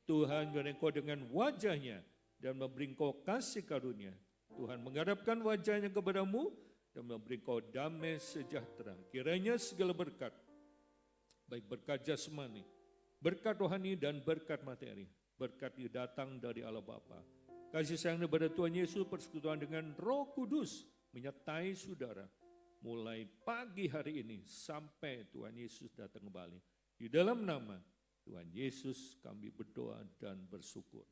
Tuhan menyertai engkau dengan wajahnya dan memberi engkau kasih karunia. Tuhan menghadapkan wajahnya kepadamu dan memberi engkau damai sejahtera. Kiranya segala berkat, baik berkat jasmani, berkat rohani dan berkat materi, berkat yang datang dari Allah Bapa. Kasih sayang kepada Tuhan Yesus, persekutuan dengan Roh Kudus menyertai saudara mulai pagi hari ini sampai Tuhan Yesus datang kembali. Di dalam nama Tuhan Yesus kami berdoa dan bersyukur.